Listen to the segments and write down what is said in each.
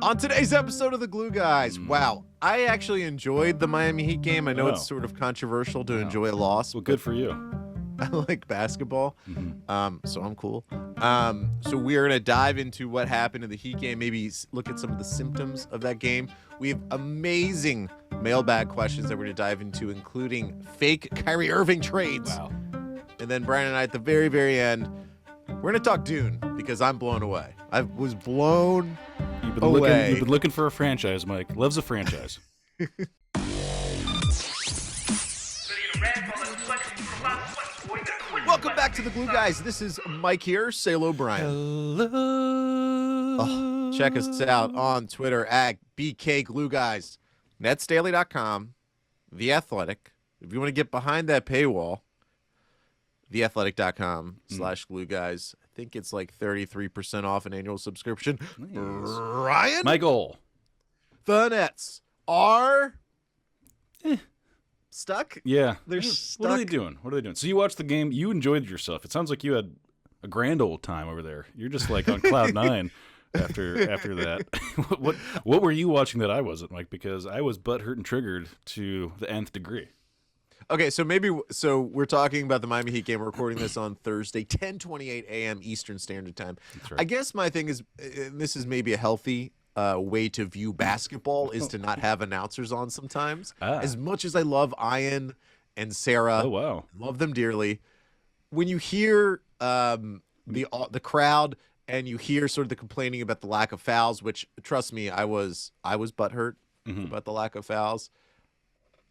On today's episode of the Glue Guys, wow, I actually enjoyed the Miami Heat game. I know it's sort of controversial to enjoy a loss. Well, good for you. I like basketball, so I'm cool. So we're going to dive into what happened in the Heat game, maybe look at some of the symptoms of that game. We have amazing mailbag questions that we're going to dive into, including fake Kyrie Irving trades. Wow. And then Brian and I, at the very, very end, we're going to talk Dune because I'm blown away. I was blown away. You've been looking for a franchise, Mike. Loves a franchise. Welcome back to the Glue Guys. This is Mike here. Say hello, Brian. Hello. Oh, check us out on Twitter at BKGlueGuys, Netsdaily.com, The Athletic. If you want to get behind that paywall, theathletic.com/glueguys. I think it's like 33% off an annual subscription. Nice. Ryan? My goal. The Nets are stuck? Yeah. They're What are they doing? So you watched the game. You enjoyed yourself. It sounds like you had a grand old time over there. You're just like on cloud nine after that. What were you watching that I wasn't, Mike? Because I was butthurt and triggered to the nth degree. Okay, so we're talking about the Miami Heat game. We're recording this on Thursday, 10:28 a.m. Eastern Standard Time. That's right. I guess my thing is, and this is maybe a healthy way to view basketball, is to not have announcers on sometimes. As much as I love Ian and Sarah, Oh, wow. love them dearly, when you hear the crowd and you hear sort of the complaining about the lack of fouls, which, trust me, I was butthurt about the lack of fouls.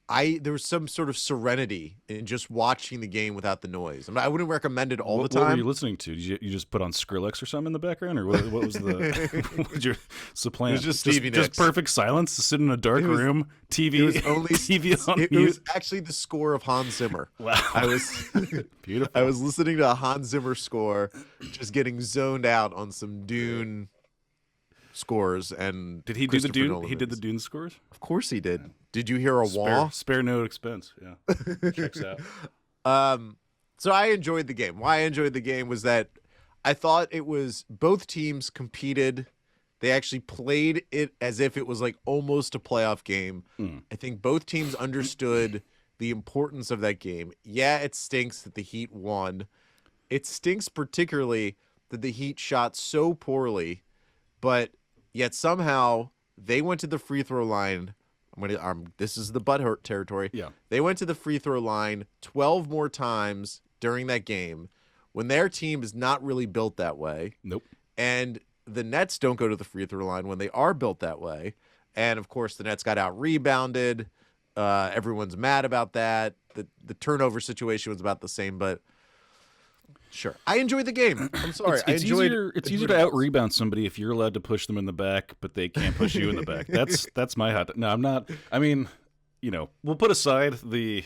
There was some sort of serenity in just watching the game without the noise. I wouldn't recommend it all the time. What were you listening to? Did you just put on Skrillex or something in the background, or what was the what was your supplant? It was just Stevie Nicks. Just perfect silence to sit in a dark room. TV. It was only TV on it mute. was actually the score of Hans Zimmer. Wow. I was Beautiful. I was listening to a Hans Zimmer score, just getting zoned out on some Dune scores. And Did he do the Dune? Nolan He did the movies. Dune scores. Of course he did. Did you hear a wah? Spare no expense. Yeah, checks out. So I enjoyed the game. Why I enjoyed the game was that I thought it was both teams competed. They actually played it as if it was like almost a playoff game. I think both teams understood the importance of that game. Yeah, it stinks that the Heat won. It stinks particularly that the Heat shot so poorly, but yet somehow they went to the free throw line. This is the butthurt territory. Yeah. They went to the free throw line 12 more times during that game when their team is not really built that way. Nope. And the Nets don't go to the free throw line when they are built that way. And, of course, the Nets got out-rebounded. Everyone's mad about that. The turnover situation was about the same, but sure. I enjoyed the game. I'm sorry. It's easier to out-rebound somebody if you're allowed to push them in the back, but they can't push you in the back. That's my hot. No, I'm not. I mean, we'll put aside the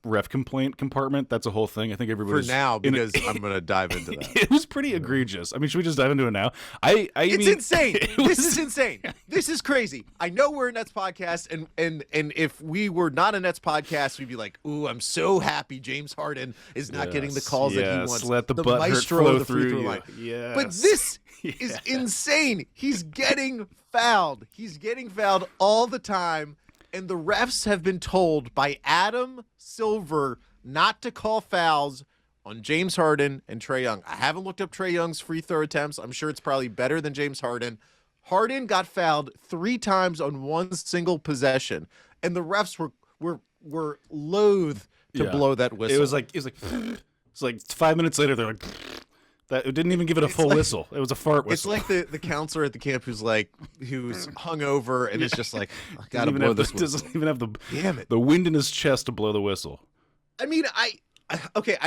ref complaint compartment. That's a whole thing. I think everybody's for now, because I'm going to dive into that. It was pretty egregious. I mean, should we just dive into it now? It's insane. This is insane. This is crazy. I know we're a Nets podcast, and if we were not a Nets podcast, we'd be like, "Ooh, I'm so happy James Harden is not getting the calls that he wants." Let the butt maestro flow of the free through throw you. line. Yes. But this is insane. He's getting fouled. He's getting fouled all the time. And the refs have been told by Adam Silver not to call fouls on James Harden and Trae Young. I haven't looked up Trae Young's free throw attempts. I'm sure it's probably better than James Harden. Harden got fouled 3 times on one single possession, and the refs were loath to blow that whistle. It was like 5 minutes later they're like. That it didn't even give it a full whistle. It was a fart whistle. It's like the counselor at the camp who's hungover and it's just like, I gotta blow this whistle. Doesn't even have Damn it. the wind in his chest to blow the whistle. I mean, I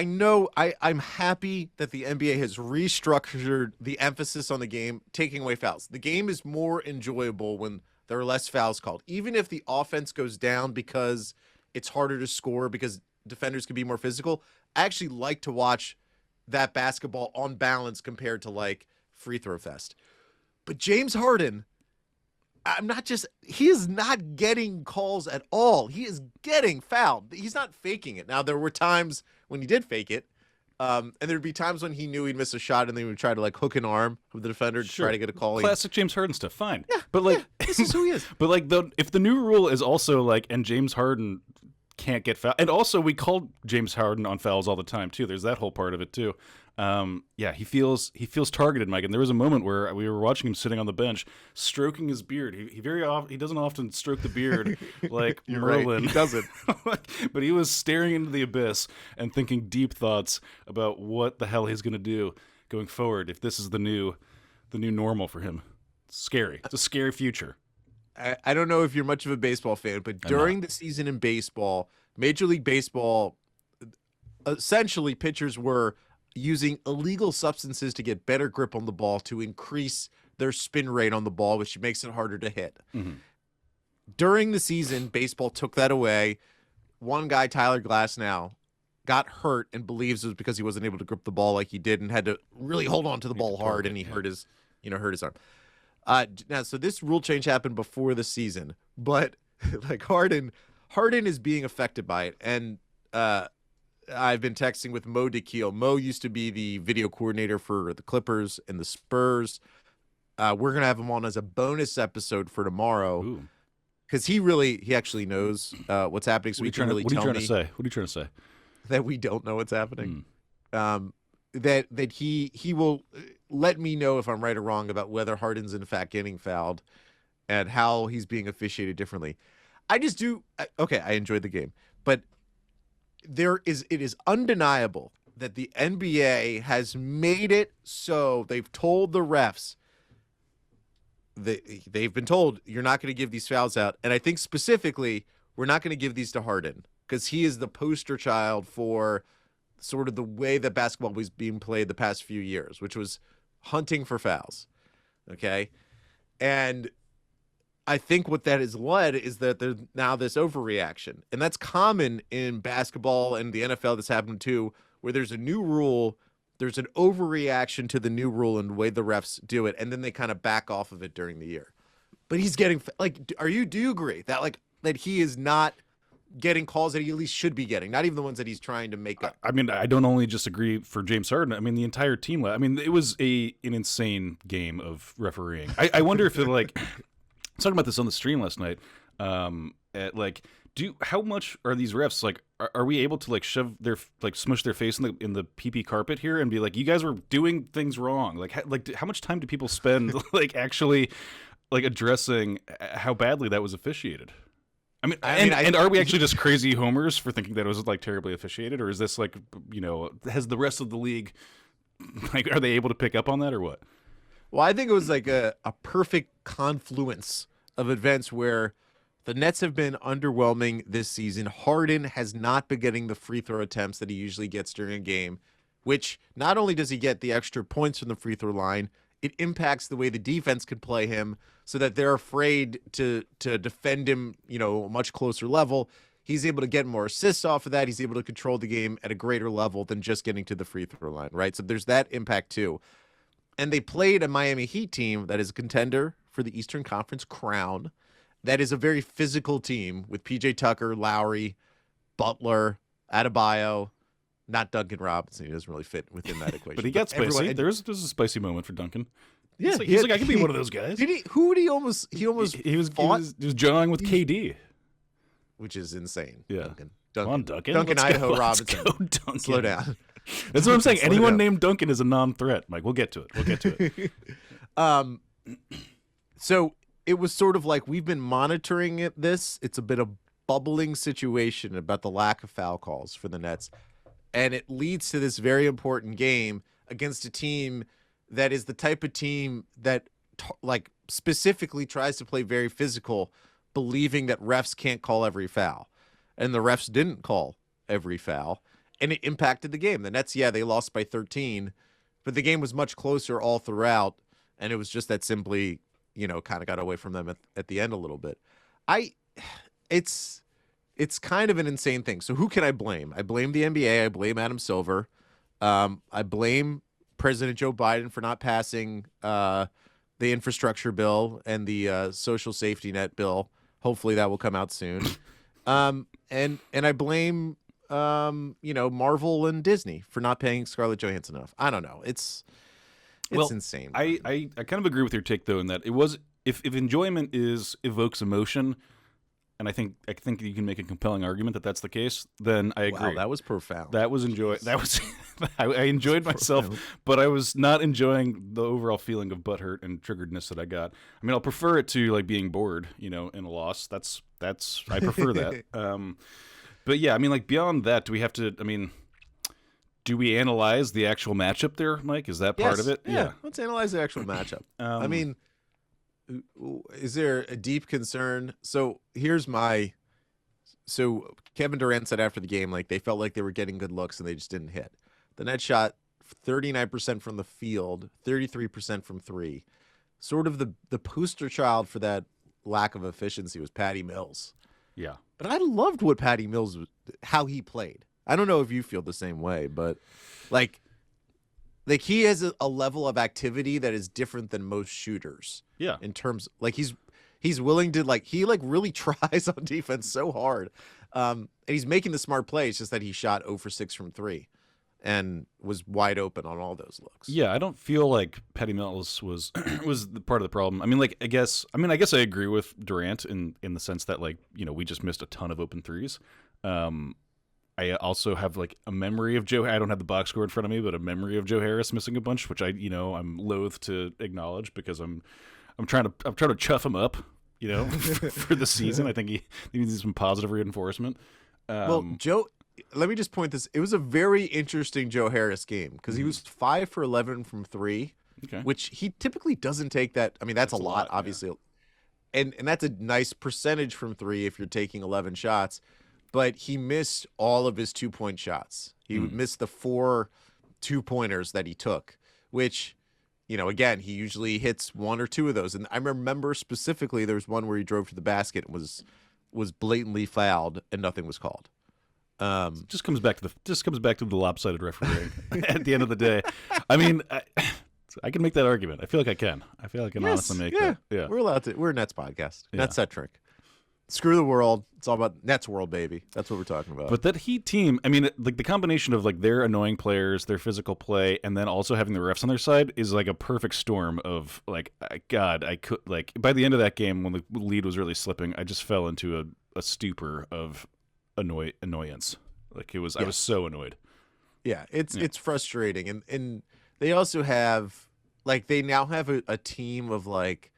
know I'm happy that the NBA has restructured the emphasis on the game, taking away fouls. The game is more enjoyable when there are less fouls called, even if the offense goes down because it's harder to score because defenders can be more physical. I actually like to watch that basketball on balance compared to like free throw fest. But James Harden, he is not getting calls at all. He is getting fouled. He's not faking it. Now, there were times when he did fake it, And there'd be times when he knew he'd miss a shot, and they would try to like hook an arm of the defender to try to get a call. Classic James Harden stuff. Fine, but like this is who he is. But like if the new rule is also like, and James Harden can't get fouled, and also we called James Harden on fouls all the time too. There's that whole part of it too. Yeah, he feels targeted, Mike. And there was a moment where we were watching him sitting on the bench, stroking his beard. He doesn't often stroke the beard like You're Merlin. Right. He doesn't. But he was staring into the abyss and thinking deep thoughts about what the hell he's going to do going forward if this is the new normal for him. It's scary. It's a scary future. I don't know if you're much of a baseball fan, but during the season in baseball, Major League Baseball, essentially pitchers were using illegal substances to get better grip on the ball to increase their spin rate on the ball, which makes it harder to hit. Mm-hmm. During the season, baseball took that away. One guy, Tyler Glasnow, got hurt and believes it was because he wasn't able to grip the ball like he did and had to really hold on to the ball hard, and he hurt his arm. Now, so this rule change happened before the season, but like Harden is being affected by it, and I've been texting with Mo DeKeel. Mo used to be the video coordinator for the Clippers and the Spurs. We're gonna have him on as a bonus episode for tomorrow because he actually knows what's happening. So he can really tell me. What are you trying to say? That we don't know what's happening. That he will let me know if I'm right or wrong about whether Harden's in fact getting fouled and how he's being officiated differently. I enjoyed the game, but it is undeniable that the NBA has made it so they've told the refs they've been told you're not going to give these fouls out, and I think specifically we're not going to give these to Harden because he is the poster child for sort of the way that basketball was being played the past few years, which was hunting for fouls. Okay. And I think what that has led is that there's now this overreaction, and that's common in basketball and the NFL. That's happened too, where there's a new rule, there's an overreaction to the new rule and the way the refs do it, and then they kind of back off of it during the year. But he's getting do you agree that he is not getting calls that he at least should be getting, not even the ones that he's trying to make up? I mean, I don't only just agree for James Harden. I mean, the entire team. I mean, it was an insane game of refereeing. I wonder if it I was talking about this on the stream last night. How much are these refs are we able to shove their smush their face in the PP carpet here and be like, you guys were doing things wrong? How much time do people spend actually addressing how badly that was officiated? And are we actually just crazy homers for thinking that it was terribly officiated, or is this has the rest of the league are they able to pick up on that or what? Well, I think it was a perfect confluence of events where the Nets have been underwhelming this season. Harden has not been getting the free throw attempts that he usually gets during a game, which not only does he get the extra points from the free throw line, it impacts the way the defense can play him so that they're afraid to defend him, a much closer level. He's able to get more assists off of that. He's able to control the game at a greater level than just getting to the free throw line, right? So there's that impact too. And they played a Miami Heat team that is a contender for the Eastern Conference crown. That is a very physical team with PJ Tucker, Lowry, Butler, Adebayo, not Duncan Robinson. He doesn't really fit within that equation. But he got spicy. There's a spicy moment for Duncan. Yeah, he's I can be one of those guys. Did he? Who did he almost? He was jawing with KD, which is insane. Yeah, Duncan, Let's Idaho go. Robinson. Let's go, Duncan. Slow down. That's what I'm saying. Anyone named Duncan is a non-threat, Mike. We'll get to it. So it was sort of we've been monitoring this. It's a bit of bubbling situation about the lack of foul calls for the Nets, and it leads to this very important game against a team that is the type of team that specifically tries to play very physical, believing that refs can't call every foul, and the refs didn't call every foul. And it impacted the game. The Nets, they lost by 13, but the game was much closer all throughout, and it was just that simply, kind of got away from them at the end a little bit. It's kind of an insane thing. So who can I blame? I blame the NBA. I blame Adam Silver. I blame President Joe Biden for not passing the infrastructure bill and the social safety net bill. Hopefully that will come out soon. And I blame Marvel and Disney for not paying Scarlett Johansson enough. I don't know. It's insane. I kind of agree with your take though, in that it was if enjoyment evokes emotion, and I think you can make a compelling argument that that's the case, then I agree. Wow, that was profound. That was I enjoyed myself, but I was not enjoying the overall feeling of butthurt and triggeredness that I got. I mean, I'll prefer it to like being bored, in a loss. That's I prefer that. But yeah, I mean, like beyond that, do we have to? I mean, do we analyze the actual matchup there, Mike? Is that part of it? Yeah. Let's analyze the actual matchup. I mean, is there a deep concern? So Kevin Durant said after the game, like they felt like they were getting good looks and they just didn't hit. The Nets shot 39% from the field, 33% from three. Sort of the poster child for that lack of efficiency was Patty Mills. Yeah. But I loved what Patty Mills, how he played. I don't know if you feel the same way, but like he has a level of activity that is different than most shooters. Yeah. In terms, like he's willing to he really tries on defense so hard. And he's making the smart play. It's just that he shot 0 for 6 from 3 and was wide open on all those looks. Yeah, I don't feel like Patty Mills was the part of the problem. I mean, like I guess I agree with Durant in the sense that we just missed a ton of open threes. I also have like a memory of Joe. I don't have the box score in front of me, but a memory of Joe Harris missing a bunch, which I'm loath to acknowledge because I'm trying to chuff him up, for the season. I think he needs some positive reinforcement. Well, Joe, let me just point this. It was a very interesting Joe Harris game because he was 5 for 11 from 3, which he typically doesn't take that. I mean, that's a lot, obviously. Yeah. And that's a nice percentage from 3 if you're taking 11 shots. But he missed all of his 2-point shots. He missed the 4 2-pointers that he took, which, again, he usually hits 1 or 2 of those. And I remember specifically there was one where he drove to the basket and was blatantly fouled and nothing was called. Just comes back to the lopsided refereeing at the end of the day. I mean, I can make that argument. I feel like I can. Honestly make that. Yeah, we're allowed to. We're a Nets podcast. Yeah. Net-centric. Screw the world. It's all about Nets world, baby. That's what we're talking about. But that Heat team, I mean, like the combination of like their annoying players, their physical play, and then also having the refs on their side is like a perfect storm of like, God, I could like by the end of that game when the lead was really slipping, I just fell into a stupor of annoyance. Like it was, I was so annoyed. Yeah, it's frustrating, and they also have they now have a team of like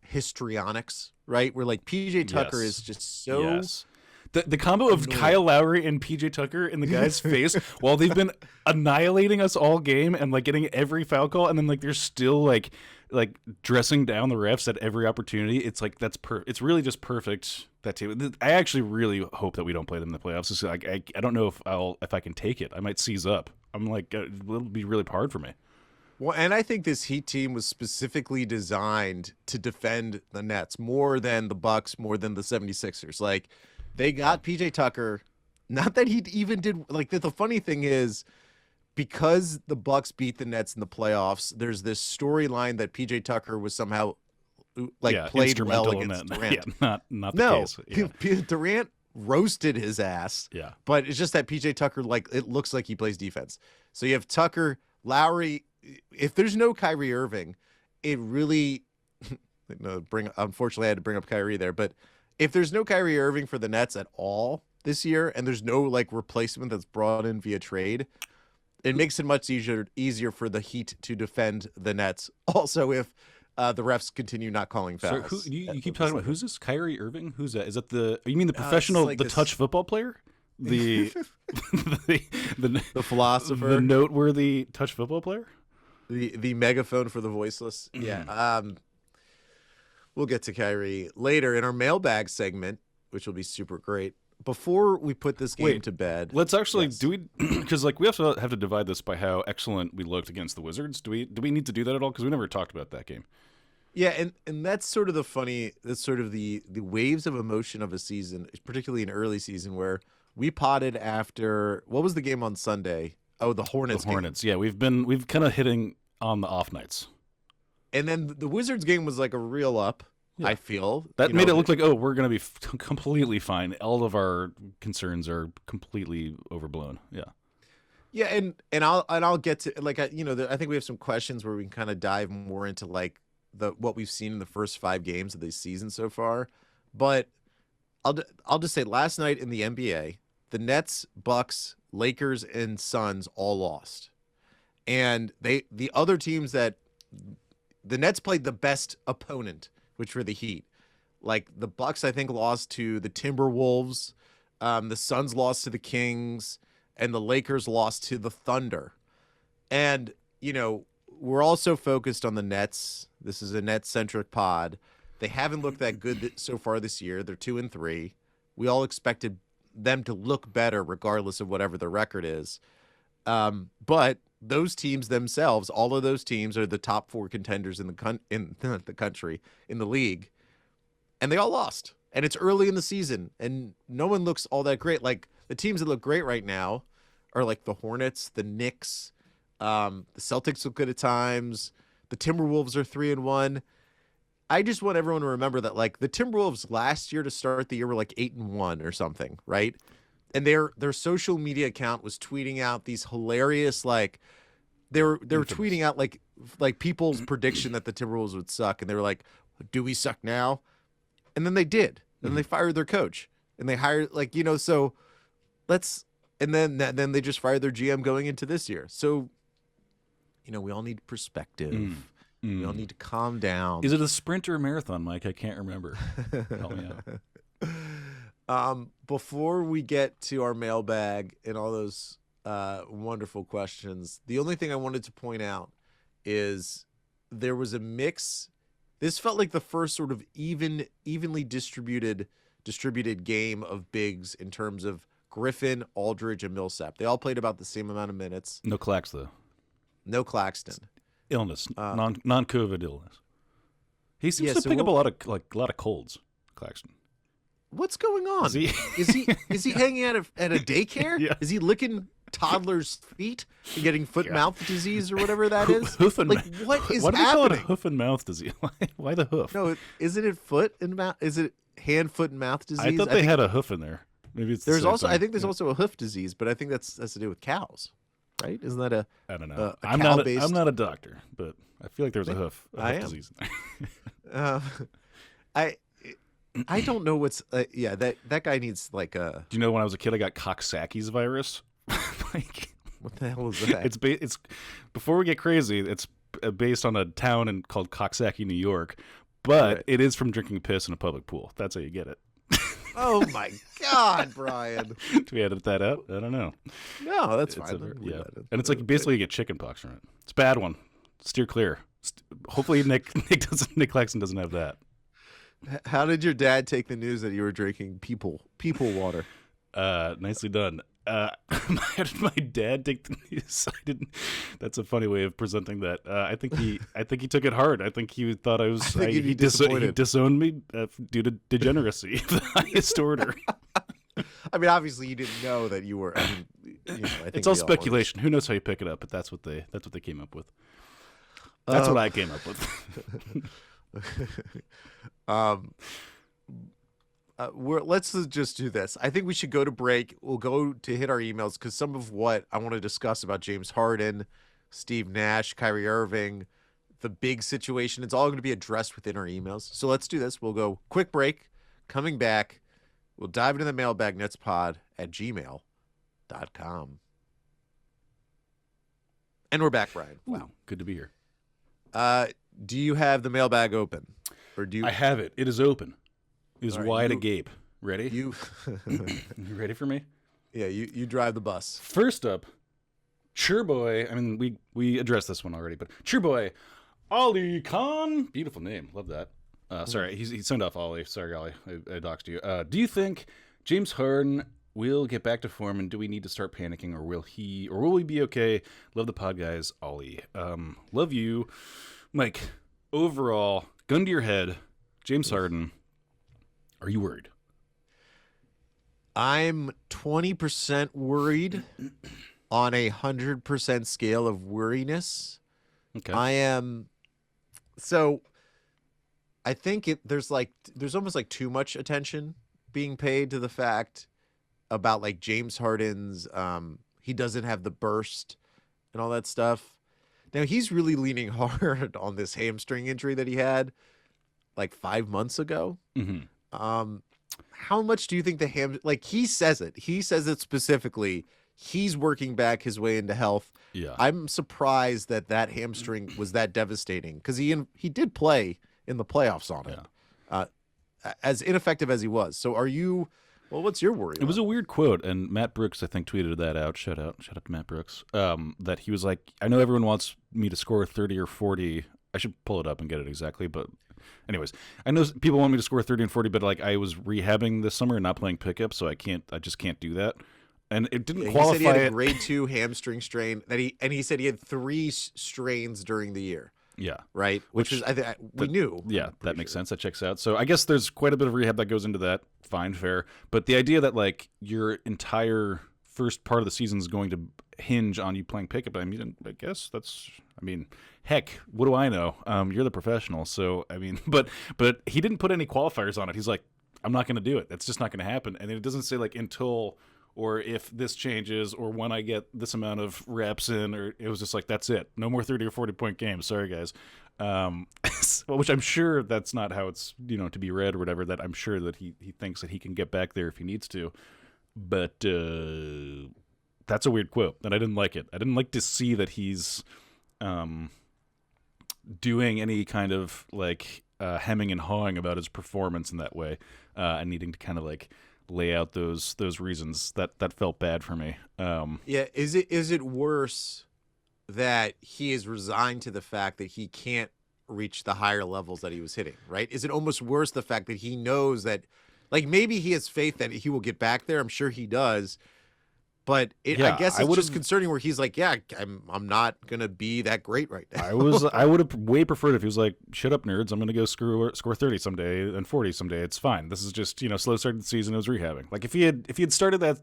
histrionics, right? Where like PJ Tucker is just so. Yes. The combo of Kyle Lowry and PJ Tucker in the guy's face while they've been annihilating us all game and like getting every foul call, and then like they're still like dressing down the refs at every opportunity. It's like it's really just perfect. That team. I actually really hope that we don't play them in the playoffs. It's like I don't know if I can take it. I might seize up. I'm like it'll be really hard for me. Well, and I think this Heat team was specifically designed to defend the Nets more than the Bucks, more than the 76ers. Like, they got PJ Tucker. Not that he even did – like, the funny thing is because the Bucks beat the Nets in the playoffs, there's this storyline that PJ Tucker was somehow, played well against Durant. Yeah, not the case. Yeah. Durant roasted his ass. Yeah. But it's just that PJ Tucker, it looks like he plays defense. So you have Tucker, Lowry – if there's no Kyrie Irving, it really unfortunately I had to bring up Kyrie there, but if there's no Kyrie Irving for the Nets at all this year and there's no replacement that's brought in via trade, it makes it much easier for the Heat to defend the Nets. Also, if the refs continue not calling fouls. So you keep talking about who's this Kyrie Irving? Who's that? Is that you mean the professional touch football player? The philosopher, the noteworthy touch football player? The megaphone for the voiceless. Yeah. We'll get to Kyrie later in our mailbag segment, which will be super great. Before we put this game to bed, let's actually because we also have to divide this by how excellent we looked against the Wizards. Do we need to do that at all? Because we never talked about that game. Yeah, and that's sort of that's sort of the waves of emotion of a season, particularly an early season where we potted after what was the game on Sunday? Oh, the Hornets. The Hornets. Yeah, we've kind of hitting on the off nights. And then the Wizards game was like a real up. I feel that made it look like, oh, we're going to be completely fine. All of our concerns are completely overblown. Yeah. Yeah, and I'll get to like I think we have some questions where we can kind of dive more into like what we've seen in the first 5 games of this season so far. But I'll just say last night in the NBA, the Nets, Bucks, Lakers, and Suns all lost. And the other teams that the Nets played the best opponent, which were the Heat. Like the Bucks, I think, lost to the Timberwolves. The Suns lost to the Kings, and the Lakers lost to the Thunder. And, we're also focused on the Nets. This is a Nets-centric pod. They haven't looked that good so far this year. They're 2-3. We all expected them to look better regardless of whatever the record is. But those teams themselves, all of those teams are the top 4 contenders in the country, in the league, and they all lost. And it's early in the season, and no one looks all that great. Like the teams that look great right now are like the Hornets, the Knicks, the Celtics look good at times. The Timberwolves are 3-1. I just want everyone to remember that like the Timberwolves last year to start the year were like 8-1 or something, right? And their social media account was tweeting out these hilarious like they were tweeting out like people's prediction that the Timberwolves would suck, and they were like, "Do we suck now?" And then they did, and they fired their coach, and they hired so let's and then they just fired their GM going into this year. So we all need perspective. We all need to calm down. Is it a sprint or a marathon, Mike? I can't remember. Help me out. Before we get to our mailbag and all those wonderful questions, the only thing I wanted to point out is there was a mix. This felt like the first sort of evenly distributed game of bigs in terms of Griffin, Aldridge, and Millsap. They all played about the same amount of minutes. No Clax, though. No Claxton. Illness, non-COVID illness. He seems to pick up a lot of colds, Claxton. What's going on? Is he hanging out at a daycare? Yeah. Is he licking toddlers' feet and getting foot-mouth disease or whatever that is? Hoof and what is Why do they happening? call it a hoof and mouth disease? Why the hoof? No, isn't it foot and mouth? Is it hand, foot, and mouth disease? I thought they had a hoof in there. Maybe it's there's also. I think there's also a hoof disease, but I think that's to do with cows, right? Isn't that I don't know. I'm not a doctor, but I feel like there's a hoof disease in there. I don't know what's that guy needs like a. Do you know when I was a kid I got Coxsackie's virus? What the hell is that? It's before we get crazy. It's based on a town called Coxsackie, New York, but it is from drinking piss in a public pool. That's how you get it. Oh my God, Brian! Do we edit that out? I don't know. No, that's fine. And it's like basically you get chicken pox from it. It's a bad one. Steer clear. Hopefully Nick Claxton doesn't have that. How did your dad take the news that you were drinking people water? Nicely done. How did my dad take the news? I didn't. That's a funny way of presenting that. I think he took it hard. I think he thought he disowned me due to degeneracy of the highest order. I mean, obviously, you didn't know that you were. I think it's all speculation. Who knows how you pick it up? But that's what they came up with. That's what I came up with. Let's just do this. I think we should go to break. We'll go to hit our emails because some of what I want to discuss about James Harden, Steve Nash, Kyrie Irving, the big situation, it's all going to be addressed within our emails. So let's do this. We'll go quick break. Coming back, we'll dive into the mailbag netspod@gmail.com. And we're back, Brian. Wow, good to be here. Do you have the mailbag open? Or do you? I have it. It is open. It is wide agape. Ready? You ready for me? Yeah, you drive the bus. First up, Cheerboy. I mean, we addressed this one already, but Cheerboy, Ollie Khan. Beautiful name. Love that. Sorry, he signed off Ollie. Sorry, Ollie. I doxed you. Do you think James Harden will get back to form, and do we need to start panicking, or will we be okay? Love the pod, guys. Ollie. Love you. Mike, overall, gun to your head, James Harden, are you worried? I'm 20% worried on a 100% scale of worriness. Okay. I am. So I think there's almost like too much attention being paid to the fact about like James Harden's he doesn't have the burst and all that stuff. Now he's really leaning hard on this hamstring injury that he had like 5 months ago. How much do you think like he says it specifically, he's working back his way into health. Yeah. I'm surprised that hamstring was that devastating because he did play in the playoffs on it, as ineffective as he was. So what's your worry? It was a weird quote, and Matt Brooks, I think, tweeted that out. Shout out to Matt Brooks. That he was like, I know everyone wants me to score 30 or 40. I should pull it up and get it exactly, but anyways, I know people want me to score 30 and 40, but like I was rehabbing this summer and not playing pickup, so I just can't do that. And it didn't qualify. He said he had a grade 2 hamstring strain he said he had 3 strains during the year. Yeah. Right. Which is, we knew. Yeah, that makes sense. That checks out. So I guess there's quite a bit of rehab that goes into that. Fine, fair. But the idea that like your entire first part of the season is going to hinge on you playing pickup, I mean, I guess heck, what do I know? You're the professional. So, I mean, but he didn't put any qualifiers on it. He's like, I'm not going to do it. That's just not going to happen. And it doesn't say like until or if this changes, or when I get this amount of reps in, or it was just like, that's it. No more 30 or 40-point games. Sorry, guys. Which I'm sure that's not how it's, to be read or whatever, that I'm sure that he thinks that he can get back there if he needs to. But that's a weird quote, and I didn't like it. I didn't like to see that he's doing any kind of like hemming and hawing about his performance in that way, and needing to kind of like lay out those reasons. That felt bad for me. Yeah, is it worse that he is resigned to the fact that he can't reach the higher levels that he was hitting, right? Is it almost worse the fact that he knows that, like, maybe he has faith that he will get back there? I'm sure he does. But I guess it's just concerning where he's like, yeah, I'm not going to be that great right now. I would have way preferred if he was like, shut up, nerds. I'm going to go score 30 someday and 40 someday. It's fine. This is just, slow start of the season. It was rehabbing. Like if he had started that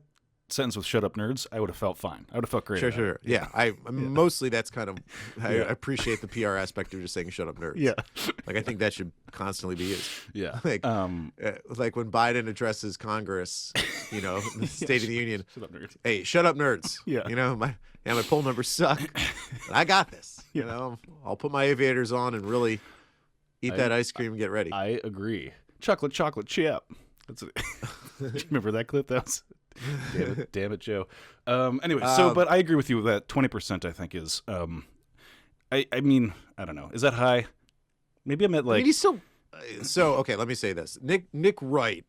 sentence with shut up, nerds, I would have felt fine. I would have felt great. Sure. Yeah. Mostly that's kind of, I appreciate the PR aspect of just saying shut up, nerds. Yeah. Like I think that should constantly be used. Yeah. Like when Biden addresses Congress, the State of the Union. Shut up, nerds. Hey, shut up, nerds. Yeah. My poll numbers suck. But I got this. Yeah. I'll put my aviators on and really eat that ice cream and get ready. I agree. Chocolate chip. That's it. Do you remember that clip? That was... Damn it, Joe. Anyway, but I agree with you that 20% I think is, I mean, I don't know. Is that high? Maybe I'm at like. I mean, he's still. So okay, let me say this. Nick Wright,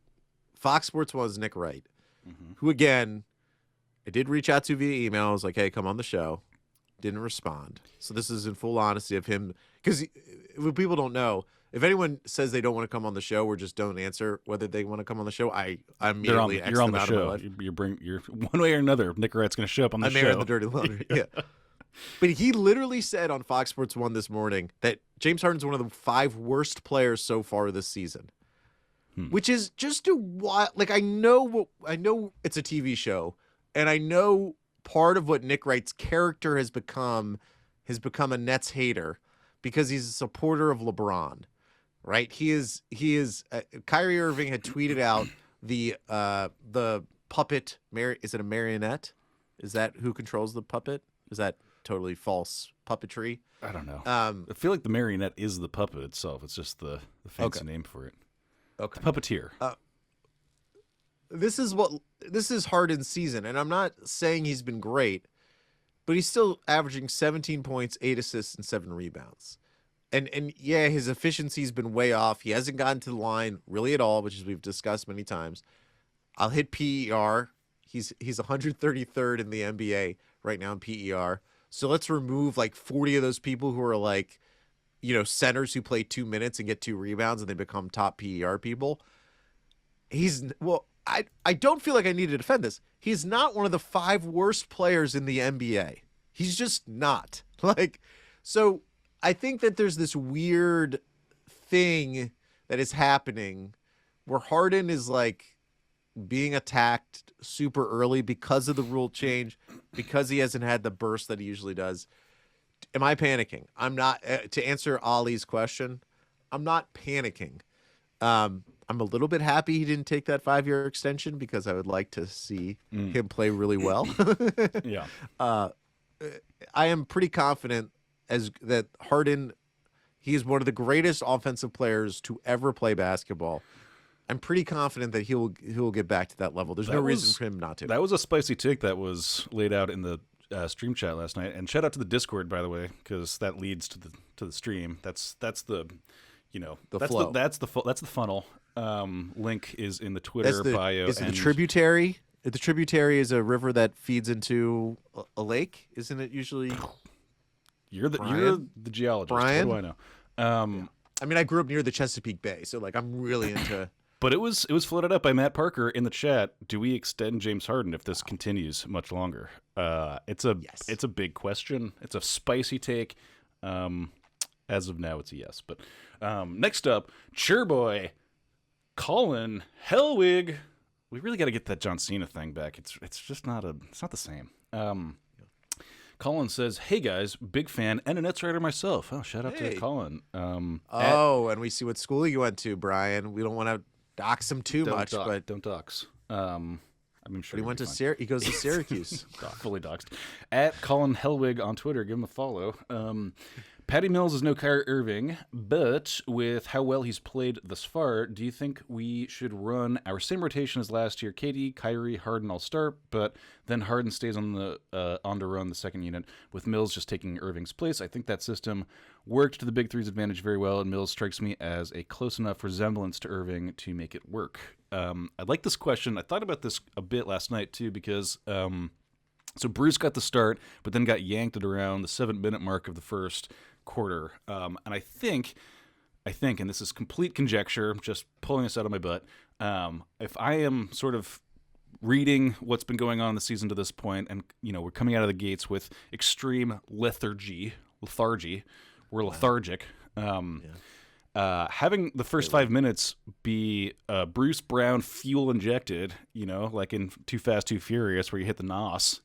Fox Sports 1's Nick Wright, who again, I did reach out to via email. I was like, hey, come on the show. Didn't respond. So this is in full honesty of him, because what people don't know. If anyone says they don't want to come on the show or just don't answer whether they want to come on the show, I immediately you're on the show. You're one way or another. Nick Wright's going to show up on the show. I'm airing the dirty laundry. Yeah. But he literally said on Fox Sports 1 this morning that James Harden's one of the 5 worst players so far this season, which is just a wild. Like I know it's a TV show, and I know part of what Nick Wright's character has become a Nets hater because he's a supporter of LeBron. Right, he is. Kyrie Irving had tweeted out the puppet. Is it a marionette? Is that who controls the puppet? Is that totally false puppetry? I don't know. I feel like the marionette is the puppet itself. It's just the fancy name for it. Okay, the puppeteer. This is Harden's season, and I'm not saying he's been great, but he's still averaging 17 points, 8 assists, and 7 rebounds. And yeah, his efficiency's been way off. He hasn't gotten to the line really at all, which is we've discussed many times. I'll hit PER. He's 133rd in the NBA right now in PER. So let's remove like 40 of those people who are like, centers who play 2 minutes and get 2 rebounds and they become top PER people. I don't feel like I need to defend this. He's not one of the 5 worst players in the NBA. He's just not. So I think that there's this weird thing that is happening where Harden is like being attacked super early because of the rule change, because he hasn't had the burst that he usually does. Am I panicking? I'm not. To answer Ollie's question, not panicking. I'm a little bit happy he didn't take that 5-year extension because I would like to see him play really well. Yeah. I am pretty confident as that Harden, he is one of the greatest offensive players to ever play basketball. I'm pretty confident that he'll get back to that level. There's no reason for him not to. That was a spicy take that was laid out in the stream chat last night. And shout out to the Discord, by the way, because that leads to the stream. That's the flow. That's the funnel. Link is in the Twitter bio. Is it the tributary? The tributary is a river that feeds into a lake, isn't it usually? You're the geologist. Brian? What do I know? I mean, I grew up near the Chesapeake Bay, so like I'm really into. But it was floated up by Matt Parker in the chat. Do we extend James Harden if this continues much longer? It's a big question. It's a spicy take. As of now, it's a yes. But next up, Cheerboy, Colin Hellwig. We really got to get that John Cena thing back. It's just not the same. Colin says, "Hey guys, big fan and a Nets writer myself." Oh, shout out to Colin. And we see what school you went to, Brian. We don't want to dox him too much, but don't dox. I'm sure he went to he goes to Syracuse. Fully doxed. At Colin Hellwig on Twitter, give him a follow. Patty Mills is no Kyrie Irving, but with how well he's played thus far, do you think we should run our same rotation as last year? KD, Kyrie, Harden all start, but then Harden stays on to run the second unit with Mills just taking Irving's place. I think that system worked to the Big Three's advantage very well, and Mills strikes me as a close enough resemblance to Irving to make it work. I like this question. I thought about this a bit last night too because so Bruce got the start, but then got yanked at around the 7-minute mark of the first quarter. And I think, and this is complete conjecture, just pulling this out of my butt, if I am sort of reading what's been going on in the season to this point, and we're coming out of the gates with extreme lethargy, we're lethargic. Having the first 5 minutes be Bruce Brown fuel injected, like in Too Fast, Too Furious, where you hit the NOS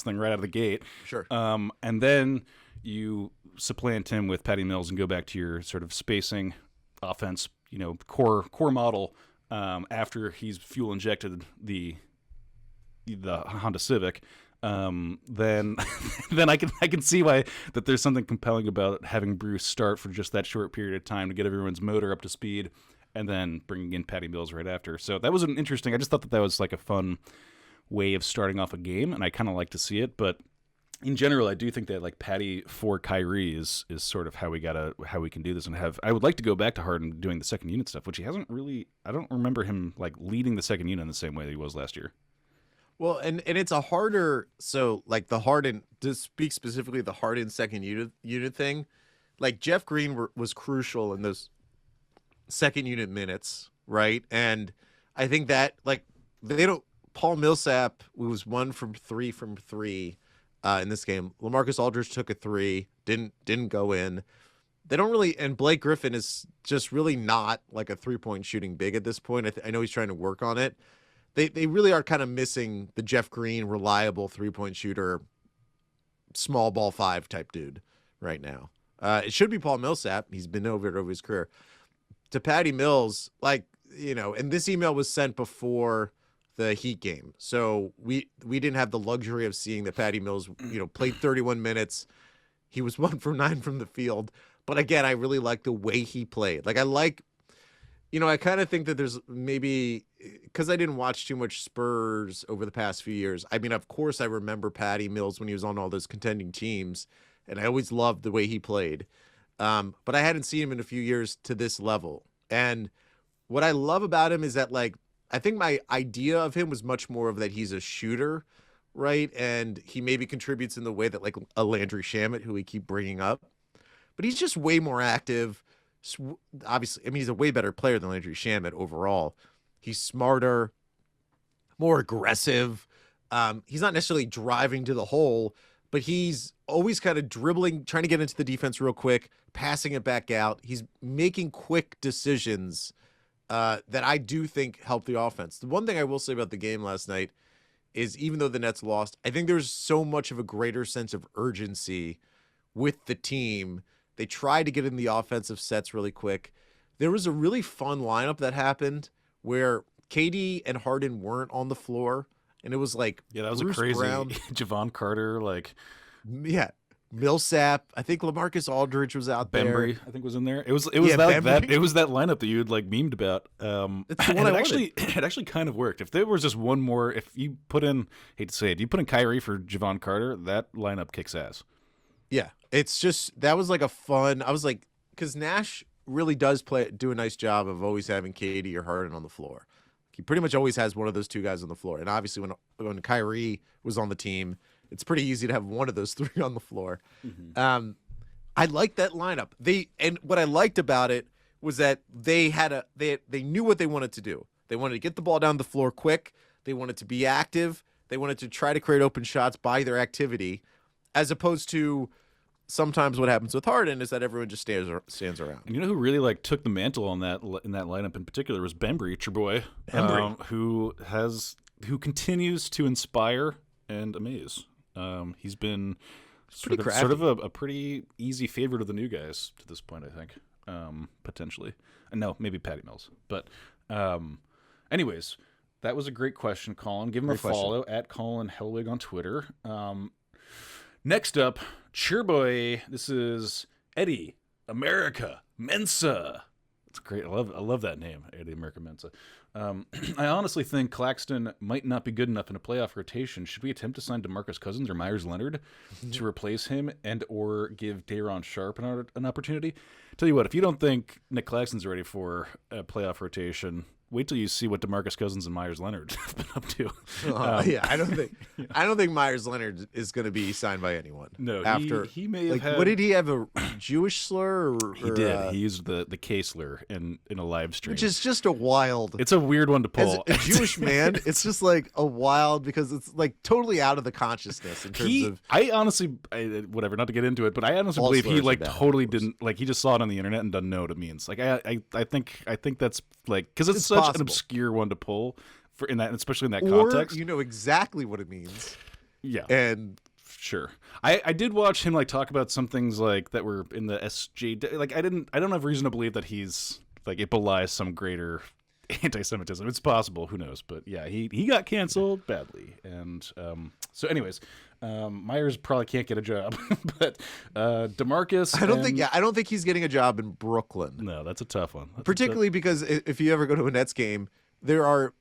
thing right out of the gate. Sure. And then you supplant him with Patty Mills and go back to your sort of spacing offense, core model. After he's fuel injected the Honda Civic, then I can see why that there's something compelling about having Bruce start for just that short period of time to get everyone's motor up to speed, and then bringing in Patty Mills right after. So that was an interesting. I just thought that was like a fun way of starting off a game, and I kind of like to see it. But in general, I do think that like Patty for Kyrie is sort of how we can do this and have. I would like to go back to Harden doing the second unit stuff, which he hasn't really. I don't remember him like leading the second unit in the same way that he was last year. Well, and it's a harder, so like the Harden, to speak specifically the Harden second unit thing, like Jeff Green was crucial in those second unit minutes, right? And I think that like Paul Millsap was 1 from 3 in this game. LaMarcus Aldridge took a 3, didn't go in. They don't really, and Blake Griffin is just really not like a 3-point shooting big at this point. I know he's trying to work on it. They really are kind of missing the Jeff Green reliable 3-point shooter, small ball 5 type dude right now. It should be Paul Millsap. He's been over it over his career. To Patty Mills, like, and this email was sent before the Heat game. So we didn't have the luxury of seeing that Patty Mills, played 31 minutes. He was 1 from 9 from the field. But again, I really like the way he played. Like I kind of think that there's maybe, because I didn't watch too much Spurs over the past few years. I mean, of course, I remember Patty Mills when he was on all those contending teams, and I always loved the way he played. But I hadn't seen him in a few years to this level. And what I love about him is that, like, I think my idea of him was much more of that he's a shooter, right? And he maybe contributes in the way that, like, a Landry Shamet, who we keep bringing up. But he's just way more active. Obviously, I mean, he's a way better player than Landry Shamet overall. He's smarter, more aggressive. He's not necessarily driving to the hole, but he's always kind of dribbling, trying to get into the defense real quick, passing it back out. He's making quick decisions that I do think help the offense. The one thing I will say about the game last night is, even though the Nets lost, I think there's so much of a greater sense of urgency with the team They tried to get in the offensive sets really quick. There was a really fun lineup that happened where KD and Harden weren't on the floor, and it was like that was Bruce a crazy Brown, Javon Carter, like yeah, Millsap. I think LaMarcus Aldridge was out Bembry, there. I think was in there. It was Yeah, that it was that lineup that you had like memed about. It's the one I wanted. It actually kind of worked. If there was just one more, if you put in, hate to say it, you put in Kyrie for Javon Carter, that lineup kicks ass. Yeah, it's just that was like a fun. I was like, because Nash really does do a nice job of always having KD or Harden on the floor. He pretty much always has one of those two guys on the floor. And obviously, when Kyrie was on the team, it's pretty easy to have one of those three on the floor. Mm-hmm. I liked that lineup. And what I liked about it was that they knew what they wanted to do. They wanted to get the ball down the floor quick. They wanted to be active. They wanted to try to create open shots by their activity, as opposed to sometimes what happens with Harden is that everyone just stands around. And you know who really like took the mantle on that in that lineup in particular was Bembry, your boy, who continues to inspire and amaze. He's been sort of a pretty easy favorite of the new guys to this point, I think, potentially. And no, maybe Patty Mills. But anyways, that was a great question, Colin. Give him a follow at Colin Hellwig on Twitter. Next up, Cheerboy. This is Eddie America Mensa. It's great. I love that name, Eddie America Mensa. I honestly think Claxton might not be good enough in a playoff rotation. Should we attempt to sign DeMarcus Cousins or Myers Leonard to replace him and or give Day'Ron Sharpe an opportunity? Tell you what, if you don't think Nick Claxton's ready for a playoff rotation, wait till you see what DeMarcus Cousins and Myers Leonard have been up to. Yeah, I don't think Myers Leonard is going to be signed by anyone. No, after he may have had, what did he have, a Jewish slur? He did. He used the K slur in a live stream, which is just a wild. It's a weird one to pull. As a Jewish man, it's just like a wild because it's like totally out of the consciousness in terms of. I honestly, whatever, not to get into it, but I honestly believe he like totally didn't like. He just saw it on the internet and doesn't know what it means. Like I think that's like because it's such an obscure one to pull for in that, especially in that context. You know exactly what it means. Yeah, and sure. I did watch him like talk about some things like that were in the SJ. Like I don't have reason to believe that he's like it belies some greater anti-Semitism. It's possible, who knows? But yeah, he got canceled badly, and so anyways. Myers probably can't get a job, but DeMarcus. I don't think he's getting a job in Brooklyn. No, that's a tough one. Particularly because if you ever go to a Nets game, there are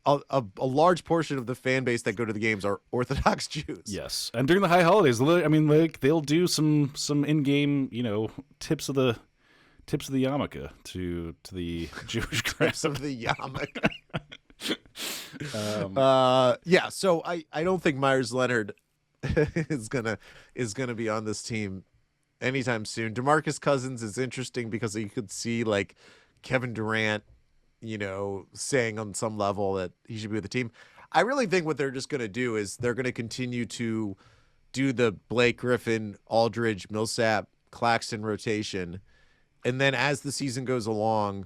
a large portion of the fan base that go to the games are Orthodox Jews. Yes, and during the high holidays, I mean, like they'll do some in-game, tips of the yarmulke to the Jewish crowd. Tips of the yarmulke. Yeah, so I don't think Myers Leonard is gonna be on this team anytime soon. DeMarcus Cousins is interesting because you could see like Kevin Durant, saying on some level that he should be with the team. I really think what they're just gonna do is they're gonna continue to do the Blake Griffin, Aldridge, Millsap, Claxton rotation, and then as the season goes along,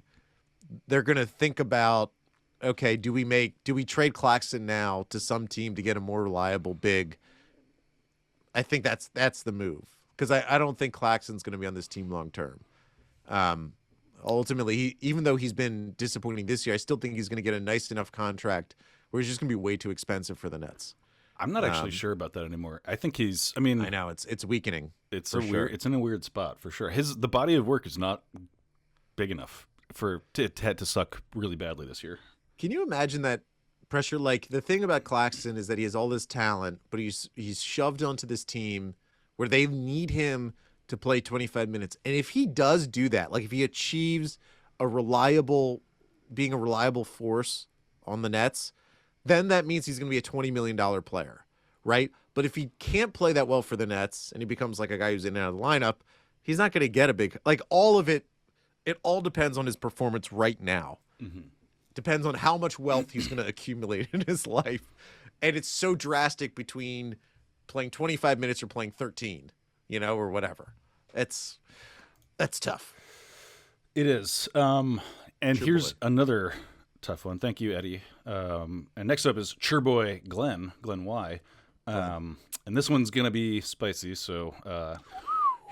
they're gonna think about, okay, do we trade Claxton now to some team to get a more reliable big? I think that's the move because I don't think Claxton's going to be on this team long term. Ultimately, even though he's been disappointing this year, I still think he's going to get a nice enough contract where he's just going to be way too expensive for the Nets. I'm not actually sure about that anymore. I think I know it's weakening. It's it's in a weird spot for sure. The body of work is not big enough for it to suck really badly this year. Can you imagine that pressure? Like the thing about Claxton is that he has all this talent, but he's shoved onto this team where they need him to play 25 minutes. And if he does do that, like if he achieves being a reliable force on the Nets, then that means he's going to be a $20 million player, right? But if he can't play that well for the Nets and he becomes like a guy who's in and out of the lineup, he's not going to get a big, like all of it. It all depends on his performance right now. Mm-hmm. Depends on how much wealth he's going to accumulate in his life. And it's so drastic between playing 25 minutes or playing 13, or whatever. That's tough. It is. And here's another tough one. Thank you, Eddie. And next up is Cheerboy Glenn Y. And this one's going to be spicy. So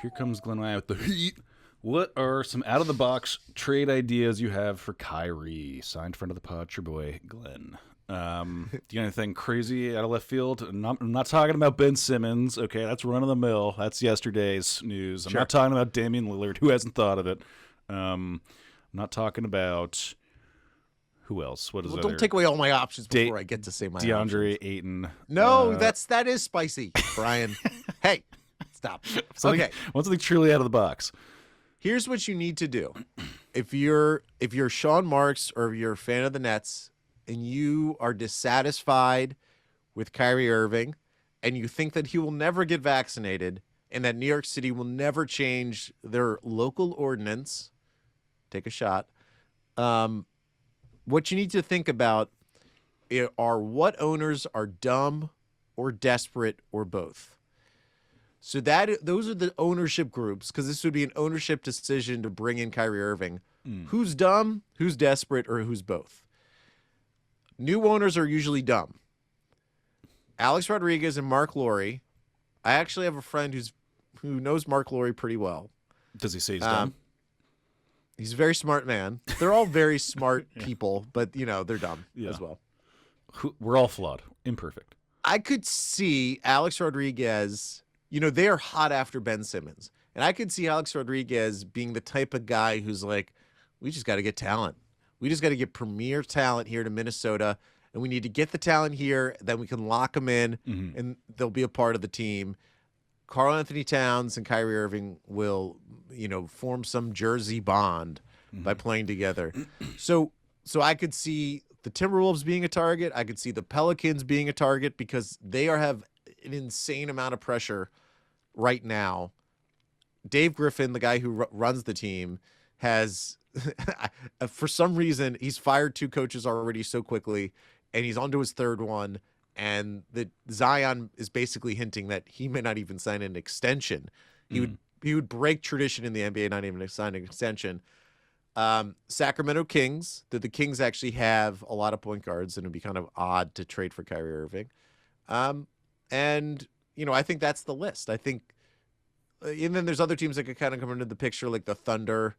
Here comes Glenn Ryan with the heat. What are some out-of-the-box trade ideas you have for Kyrie? Signed friend of the pod, your boy, Glenn. Do you got anything crazy out of left field? I'm not talking about Ben Simmons. Okay, that's run-of-the-mill. That's yesterday's news. I'm not talking about Damian Lillard. Who hasn't thought of it? I'm not talking about... Who else? What is Don't take away all my options before I get to say my DeAndre options. Ayton. No, that is spicy, Brian. Hey, stop. Okay. Want something truly out of the box. Here's what you need to do. If you're Sean Marks or if you're a fan of the Nets and you are dissatisfied with Kyrie Irving and you think that he will never get vaccinated and that New York City will never change their local ordinance, take a shot. What you need to think about are what owners are dumb or desperate or both. So those are the ownership groups, because this would be an ownership decision to bring in Kyrie Irving. Who's dumb, who's desperate, or who's both? New owners are usually dumb. Alex Rodriguez and Mark Lowry. I actually have a friend who knows Mark Lowry pretty well. Does he say he's dumb? He's a very smart man. They're all very smart people, but, they're dumb as well. We're all flawed, imperfect. I could see Alex Rodriguez, they are hot after Ben Simmons. And I could see Alex Rodriguez being the type of guy who's like, we just got to get talent. We just got to get premier talent here to Minnesota. And we need to get the talent here. Then we can lock them in, and they'll be a part of the team. Karl Anthony Towns and Kyrie Irving will, form some Jersey bond by playing together. So I could see the Timberwolves being a target. I could see the Pelicans being a target because they have an insane amount of pressure right now. Dave Griffin, the guy who runs the team, has, for some reason, he's fired 2 coaches already so quickly, and he's on to his 3rd one. And Zion is basically hinting that he may not even sign an extension. He would break tradition in the NBA, not even sign an extension. Sacramento Kings. The Kings actually have a lot of point guards, and it'd be kind of odd to trade for Kyrie Irving. And I think that's the list. I think, and then there's other teams that could kind of come into the picture, like the Thunder,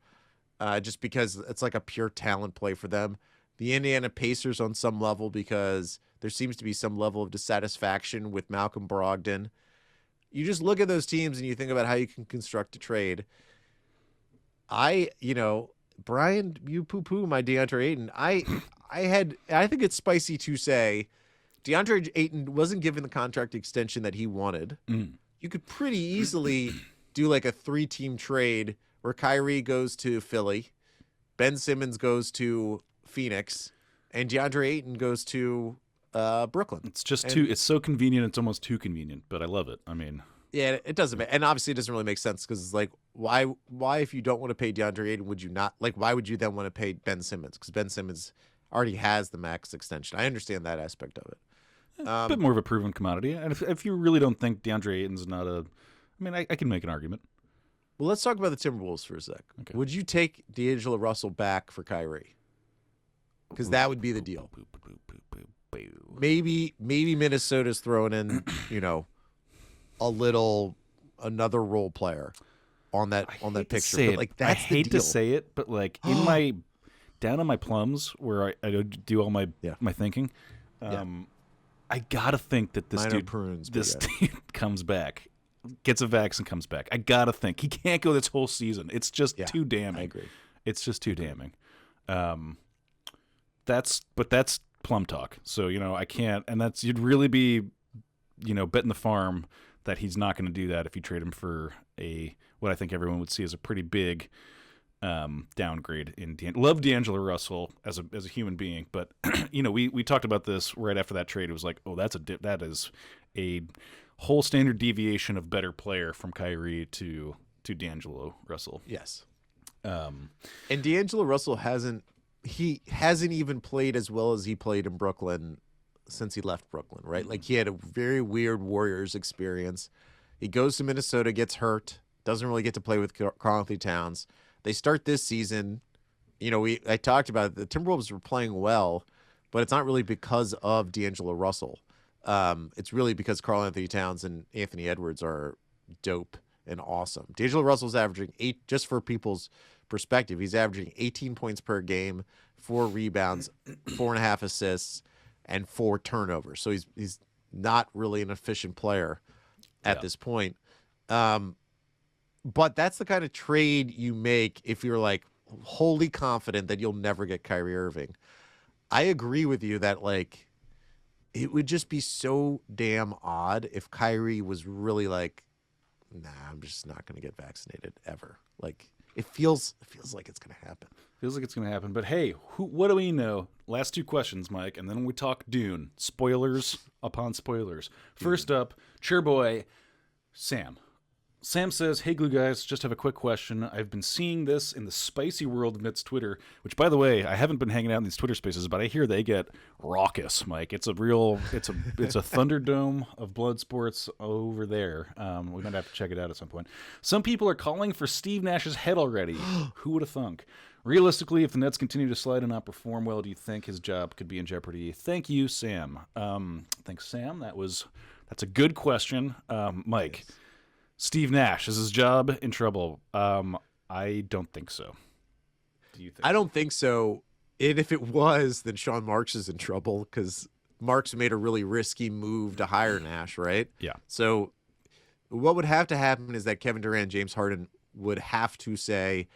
just because it's like a pure talent play for them. The Indiana Pacers on some level, because there seems to be some level of dissatisfaction with Malcolm Brogdon. You just look at those teams and you think about how you can construct a trade. Brian, you poo-poo my DeAndre Ayton. I think it's spicy to say DeAndre Ayton wasn't given the contract extension that he wanted. You could pretty easily do like a 3-team trade where Kyrie goes to Philly, Ben Simmons goes to Phoenix, and DeAndre Ayton goes to Brooklyn. It's just it's so convenient. It's almost too convenient, but I love it. I mean, yeah, it doesn't, and obviously it doesn't really make sense because it's like, why if you don't want to pay DeAndre Ayton, would you not, like, why would you then want to pay Ben Simmons? Because Ben Simmons already has the max extension. I understand that aspect of it. A bit more of a proven commodity. And if you really don't think DeAndre Ayton's not I can make an argument. Well, let's talk about the Timberwolves for a sec. Okay. Would you take D'Angelo Russell back for Kyrie? Because that would be the deal. Maybe Minnesota's throwing in, another role player on that picture. But like, that's I hate to say it, but like down on my plums where I do all my thinking, I gotta think that this dude comes back, gets a vax and comes back. I gotta think he can't go this whole season. It's just too damning. I agree. It's just too damning. That's plum talk. So, I can't, and you'd really be, betting the farm that he's not going to do that if you trade him for what I think everyone would see as a pretty big downgrade in love D'Angelo Russell as a human being, but we talked about this right after that trade. It was like, oh, that is a whole standard deviation of better player from Kyrie to D'Angelo Russell. Yes. And D'Angelo Russell hasn't even played as well as he played in Brooklyn since he left Brooklyn, right? Like, he had a very weird Warriors experience. He goes to Minnesota, gets hurt, doesn't really get to play with Karl Anthony Towns. They start this season. I talked about it. The Timberwolves were playing well, but it's not really because of D'Angelo Russell. It's really because Karl Anthony Towns and Anthony Edwards are dope, and awesome. D'Angelo Russell's averaging just for people's perspective, he's averaging 18 points per game, 4 rebounds, 4.5 assists, and 4 turnovers. So he's not really an efficient player at this point. But that's the kind of trade you make if you're like wholly confident that you'll never get Kyrie Irving. I agree with you that like it would just be so damn odd if Kyrie was really like, nah, I'm just not going to get vaccinated ever. Like it feels like it's going to happen. Feels like it's going to happen. But hey, what do we know? Last 2 questions, Mike, and then we talk Dune. Spoilers upon spoilers. First up, Cheerboy Sam. Sam says, hey, Glue Guys, just have a quick question. I've been seeing this in the spicy world of Nets Twitter, which, by the way, I haven't been hanging out in these Twitter spaces, but I hear they get raucous, Mike. It's a Thunderdome of blood sports over there. We might have to check it out at some point. Some people are calling for Steve Nash's head already. Who would have thunk? Realistically, if the Nets continue to slide and not perform well, do you think his job could be in jeopardy? Thank you, Sam. Thanks, Sam. That's a good question. Mike. Yes. Steve Nash, is his job in trouble? I don't think so. Do you think? I don't think so. And if it was, then Sean Marks is in trouble because Marks made a really risky move to hire Nash, right? Yeah. So what would have to happen is that Kevin Durant and James Harden would have to say,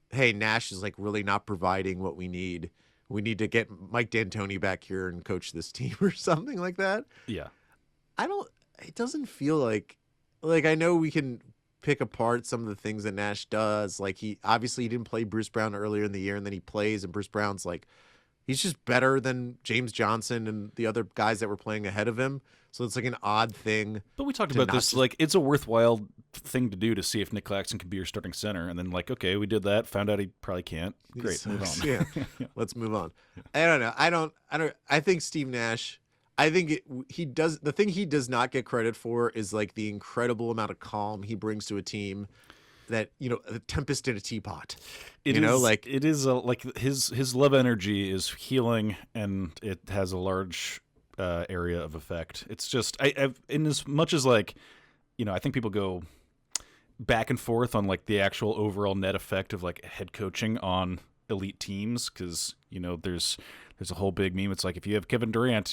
hey, Nash is like really not providing what we need. We need to get Mike D'Antoni back here and coach this team or something like that. Yeah. It doesn't feel like I know we can pick apart some of the things that Nash does. Like he didn't play Bruce Brown earlier in the year, and then he plays, and Bruce Brown's like, he's just better than James Johnson and the other guys that were playing ahead of him. So it's like an odd thing. But we talked about this, like it's a worthwhile thing to do to see if Nick Claxton can be your starting center. And then like, okay, we did that, found out he probably can't. Great, move on. Yeah, let's move on. I don't know. I think Steve Nash, he does the thing he does not get credit for is like the incredible amount of calm he brings to a team that, a tempest in a teapot. It is like his love energy is healing, and it has a large area of effect. It's just I've in as much as like, I think people go back and forth on like the actual overall net effect of like head coaching on elite teams, because there's a whole big meme. It's like if you have Kevin Durant,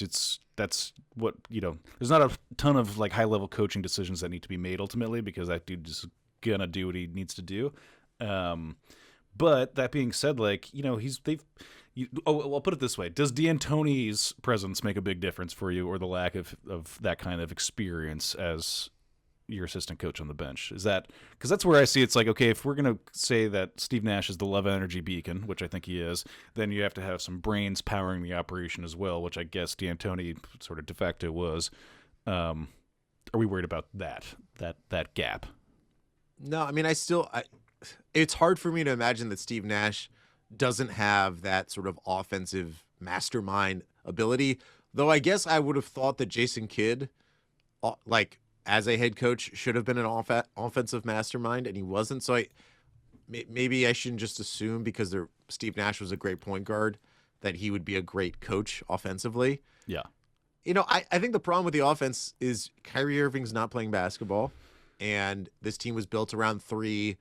that's what there's not a ton of like high level coaching decisions that need to be made ultimately, because that dude is gonna do what he needs to do. But that being said, like I'll put it this way: does D'Antoni's presence make a big difference for you, or the lack of that kind of experience as your assistant coach on the bench? Is that because that's where I see it's like, okay, if we're gonna say that Steve Nash is the love energy beacon, which I think he is, then you have to have some brains powering the operation as well, which I guess D'Antoni sort of de facto was. Are we worried about that gap? No, I mean, it's hard for me to imagine that Steve Nash doesn't have that sort of offensive mastermind ability, though I guess I would have thought that Jason Kidd, like as a head coach, should have been an offensive mastermind, and he wasn't. So maybe I shouldn't just assume because Steve Nash was a great point guard that he would be a great coach offensively. Yeah. I think the problem with the offense is Kyrie Irving's not playing basketball, and this team was built around 3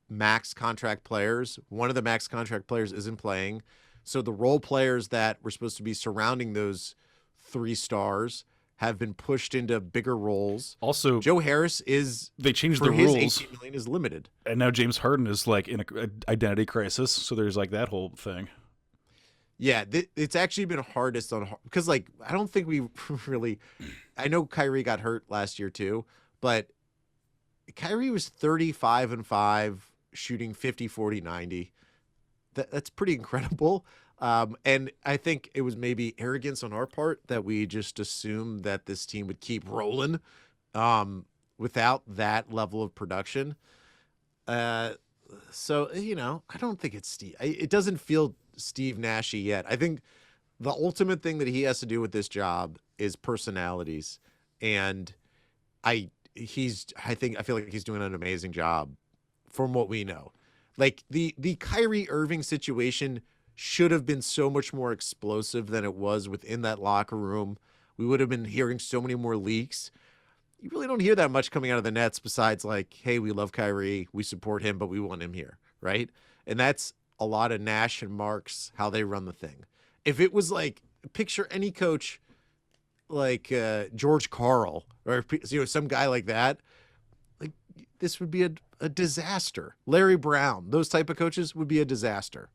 max contract players. One of the max contract players isn't playing. So the role players that were supposed to be surrounding those 3 stars have been pushed into bigger roles. Also, Joe Harris they changed the rules. His $18 million is limited. And now James Harden is like in an identity crisis. So there's like that whole thing. Yeah, it's actually been hardest because like I don't think we really. I know Kyrie got hurt last year too, but Kyrie was 35-5, shooting 50, 40, 90. That's pretty incredible. And I think it was maybe arrogance on our part that we just assumed that this team would keep rolling without that level of production. So, I don't think it's Steve. It doesn't feel Steve Nashy yet. I think the ultimate thing that he has to do with this job is personalities. And I feel like he's doing an amazing job from what we know. Like the Kyrie Irving situation should have been so much more explosive than it was within that locker room. We would have been hearing so many more leaks. you really don't hear that much coming out of the Nets besides like, hey, we love Kyrie, we support him, but we want him here, right? And that's a lot of Nash and Marks, how they run the thing. If it was like, picture any coach like George Karl or some guy like that, like this would be a disaster. Larry Brown, those type of coaches would be a disaster.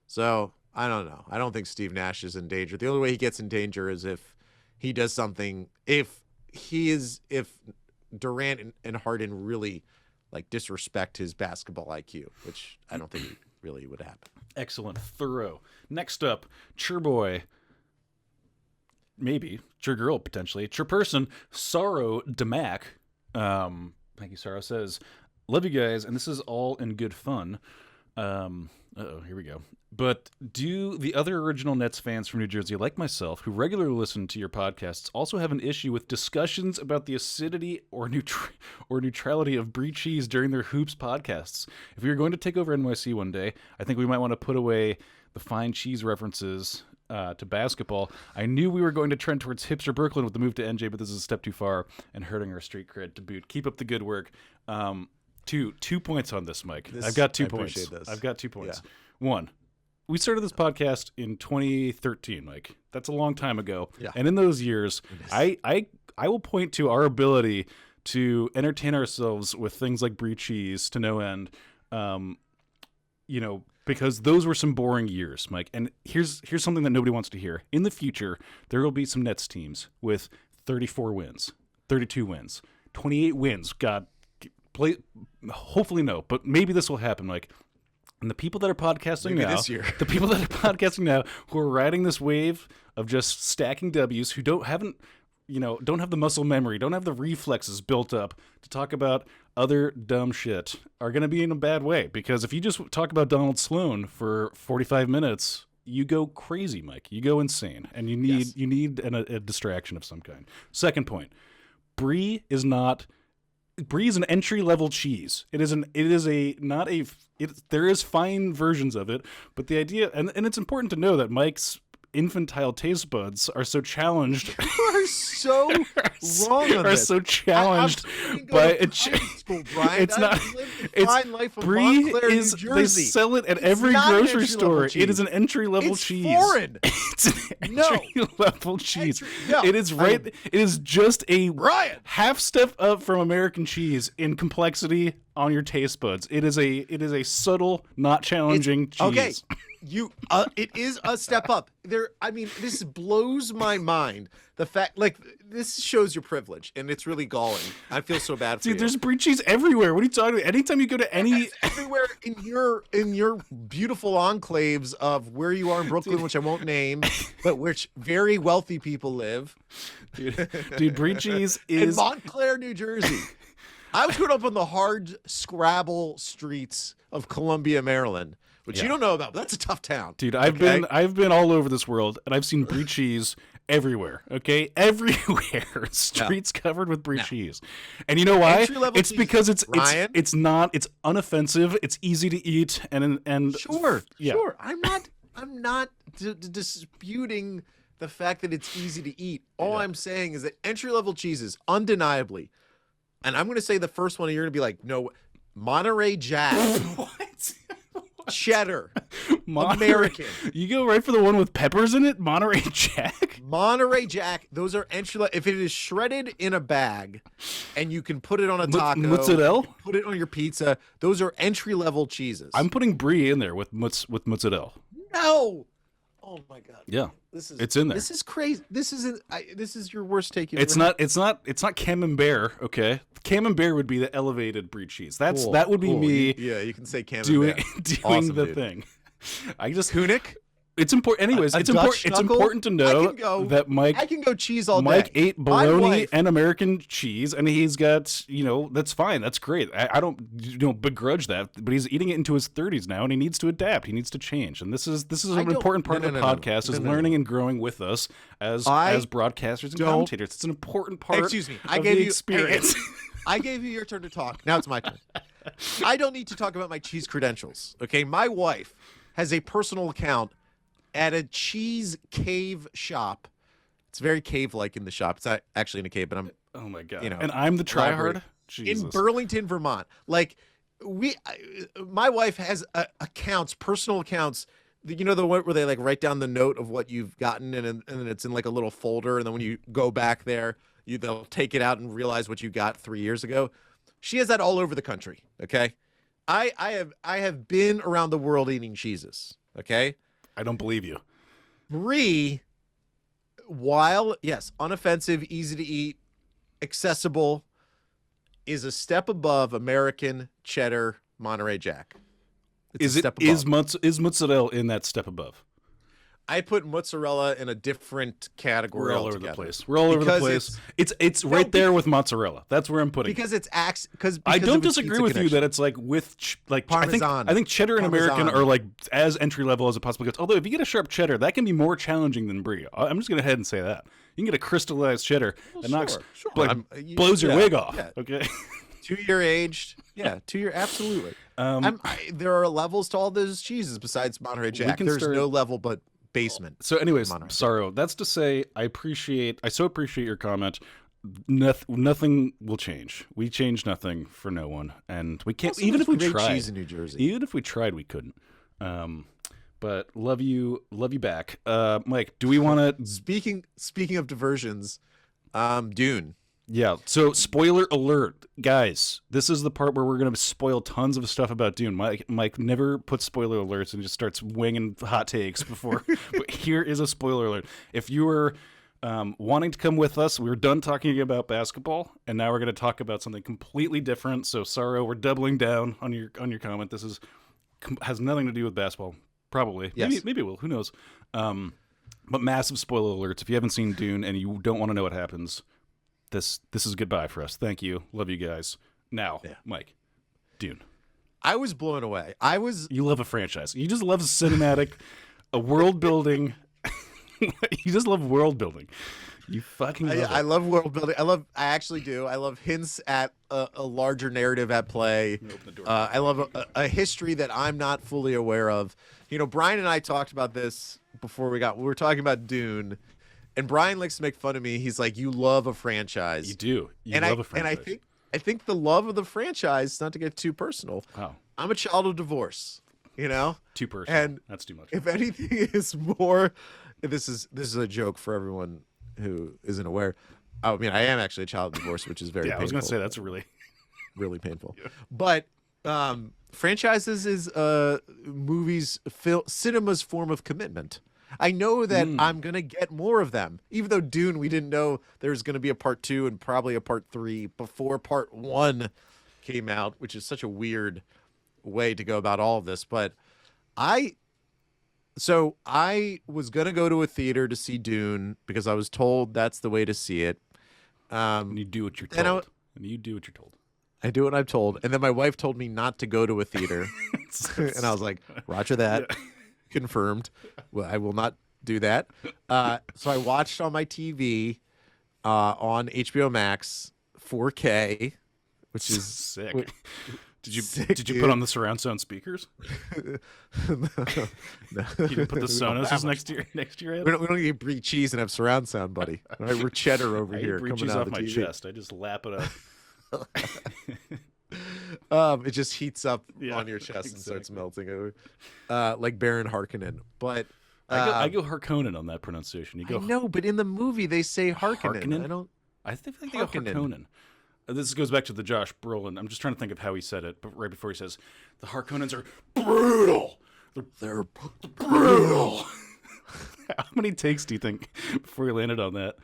So I don't know. I don't think Steve Nash is in danger. The only way he gets in danger is if he does something, if Durant and Harden really like disrespect his basketball IQ, which I don't think really would happen. Excellent. Thorough. Next up, Churboy. Maybe. Churgirl, potentially. Churperson, Sorrow Damac. Thank you, Sorrow, says, love you guys, and this is all in good fun. Here we go. But do the other original Nets fans from New Jersey, like myself, who regularly listen to your podcasts, also have an issue with discussions about the acidity or neutrality of brie cheese during their Hoops podcasts? If we were going to take over NYC one day, I think we might want to put away the fine cheese references to basketball. I knew we were going to trend towards hipster Brooklyn with the move to NJ, but this is a step too far and hurting our street cred to boot. Keep up the good work. Two points on this, Mike. I've got 2 points. I've got 2 points. Yeah. One, we started this podcast in 2013, Mike. That's a long time ago. Yeah. And in those years, I will point to our ability to entertain ourselves with things like brie cheese to no end. Because those were some boring years, Mike. And here's something that nobody wants to hear. In the future, there will be some Nets teams with 34 wins, 32 wins, 28 wins. God, hopefully no, but maybe this will happen, Mike. And the people that are podcasting maybe now, this year. the people that are podcasting now, who are riding this wave of just stacking W's, who don't have the muscle memory, don't have the reflexes built up to talk about other dumb shit, are going to be in a bad way. Because if you just talk about Donald Sloan for 45 minutes, you go crazy, Mike. You go insane, and you need a distraction of some kind. Second point: brie is an entry-level cheese. There is fine versions of it, but the idea, and it's important to know that Mike's infantile taste buds are so challenged. You are so wrong on this. So challenged by a school, Brian. It's not. It's brie is. They sell it at every grocery store. It is an entry-level cheese. Foreign. It's an entry-level cheese. It is right. It is just a half step up from American cheese in complexity on your taste buds. It is a subtle, not challenging cheese. Okay. It is a step up. This blows my mind. The fact, like, this shows your privilege, and it's really galling. I feel so bad for you. Dude, there's brie cheese everywhere. What are you talking about? Anytime you go to any everywhere in your beautiful enclaves of where you are in Brooklyn, which I won't name, but which very wealthy people live. Dude, brie cheese is in Montclair, New Jersey. I was growing up on the hard scrabble streets of Columbia, Maryland. Which you don't know about, but that's a tough town. Dude, I've been all over this world, and I've seen brie cheese everywhere, okay? Everywhere. Streets covered with brie cheese. And you know why? It's because it's unoffensive, it's easy to eat, and Sure. I'm not disputing the fact that it's easy to eat. All I'm saying is that entry-level cheeses, undeniably, and I'm going to say the first one, and you're going to be like, no, Monterey Jack. What? Cheddar. American. You go right for the one with peppers in it? Monterey Jack? Monterey Jack. Those are entry level. If it is shredded in a bag and you can put it on a taco, mozzarella? Put it on your pizza, those are entry level cheeses. I'm putting brie in there with mozzarella. No. Oh my god. Yeah. It's in there. This is crazy. This is your worst take. It's not camembert, okay? Camembert would be the elevated brie cheese. That would be me. Yeah, you can say camembert. doing awesome, the dude. thing. I just Tunic. It's important. Anyways, it's important to know that I can go cheese all day. Mike ate bologna and American cheese, and he's got, that's fine. That's great. I don't begrudge that, but he's eating it into his 30s now, and he needs to adapt. He needs to change, and this is an important part of the podcast is learning and growing with us as broadcasters and commentators. It's an important part. Excuse me. Of the experience. I gave you your turn to talk. Now it's my turn. I don't need to talk about my cheese credentials. Okay, my wife has a personal account at a cheese cave shop. It's very cave-like in the shop. It's not actually in a cave, but Oh my god! You know, And I'm the elaborate. tryhard. Jesus. In Burlington, Vermont. Like my wife has accounts, personal accounts. You know the one where they like write down the note of what you've gotten, and then it's in like a little folder, and then when you go back there, they'll take it out and realize what you got 3 years ago. She has that all over the country. Okay, I have been around the world eating cheeses. Okay, I don't believe you. Brie, while yes, unoffensive, easy to eat, accessible, is a step above American cheddar Monterey Jack. It's a step above. Is mozzarella in that step above? I put mozzarella in a different category. We're all over altogether. the place. We're all over the place. It's right there with mozzarella. That's where I'm putting because it. Because I don't disagree with you that it's like with like Parmesan. I think cheddar and American are like as entry level as it possibly gets. Although if you get a sharp cheddar, that can be more challenging than brie. I'm just gonna head and say that you can get a crystallized cheddar that knocks like blows your wig off. Yeah. Okay. 2-year aged. Yeah, 2-year. Absolutely. There are levels to all those cheeses besides Monterey Jack. There's no level but basement. So anyways, Sorrow, that's to say I so appreciate your comment. Nothing will change. We change nothing for no one, and we can't. Even if we tried, cheese in New Jersey. Even if we tried, we couldn't. But love you back. Mike, do we want to? Speaking of diversions, Dune. Yeah. So spoiler alert, guys. This is the part where we're going to spoil tons of stuff about Dune. Mike never puts spoiler alerts and just starts winging hot takes before. But here is a spoiler alert. If you were wanting to come with us, we were done talking about basketball, and now we're going to talk about something completely different. So, Sorrow, we're doubling down on your comment. This has nothing to do with basketball. Probably. Yes. Maybe it will. Who knows? But massive spoiler alerts. If you haven't seen Dune and you don't want to know what happens, this is goodbye for us. Thank you. Love you guys. Now, Mike, Dune. I was blown away. You love a franchise. You just love cinematic, a world building. You just love world building. You fucking love it. I love world building. I actually do. I love hints at a larger narrative at play. I love a history that I'm not fully aware of. You know, Brian and I talked about this before we were talking about Dune. And Brian likes to make fun of me. He's like, "You love a franchise." You do. You love a franchise. And I think the love of the franchise, not to get too personal. Wow. I'm a child of divorce. You know, too personal. And that's too much. If anything is more, this is a joke for everyone who isn't aware. I mean, I am actually a child of divorce, which is very painful. I was going to say that's really painful. Yeah. But franchises is cinema's form of commitment. I know that I'm going to get more of them. Even though Dune, we didn't know there was going to be a part 2 and probably a part 3 before part 1 came out, which is such a weird way to go about all of this. But I was going to go to a theater to see Dune because I was told that's the way to see it. And you do what you're told. You do what you're told. I do what I'm told. And then my wife told me not to go to a theater. And I was like, roger that. Yeah. Confirmed. Well, I will not do that. So I watched on my TV on HBO Max 4K, which is sick. Did you put on the surround sound speakers? No. You didn't put the Sonos next to your head? We don't eat brie cheese and have surround sound, buddy. All right, we're cheddar over here. I eat brie cheese off my chest. I just lap it up. It just heats up on your chest and starts melting, like Baron Harkonnen. But I go Harkonnen on that pronunciation. You go. No, but in the movie they say Harkonnen. I think they go Harkonnen. This goes back to the Josh Brolin. I'm just trying to think of how he said it, but right before he says, "The Harkonnens are brutal. They're brutal." How many takes do you think before you landed on that?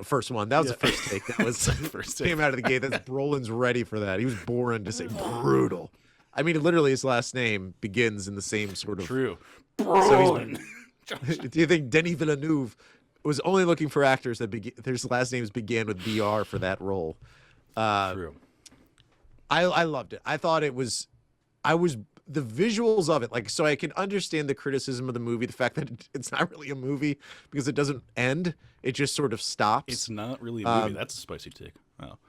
First one. That was the first take. That was first take. Came out of the gate. That's Brolin's ready for that. He was born to say brutal. I mean, literally, his last name begins in the same sort of. True. Brolin. Do you think Denis Villeneuve was only looking for actors that their last names began with BR for that role? True. I loved it. I thought the visuals of it, like, so I can understand the criticism of the movie, the fact that it's not really a movie because it doesn't end. It just sort of stops. It's not really a movie. That's a spicy take. Wow.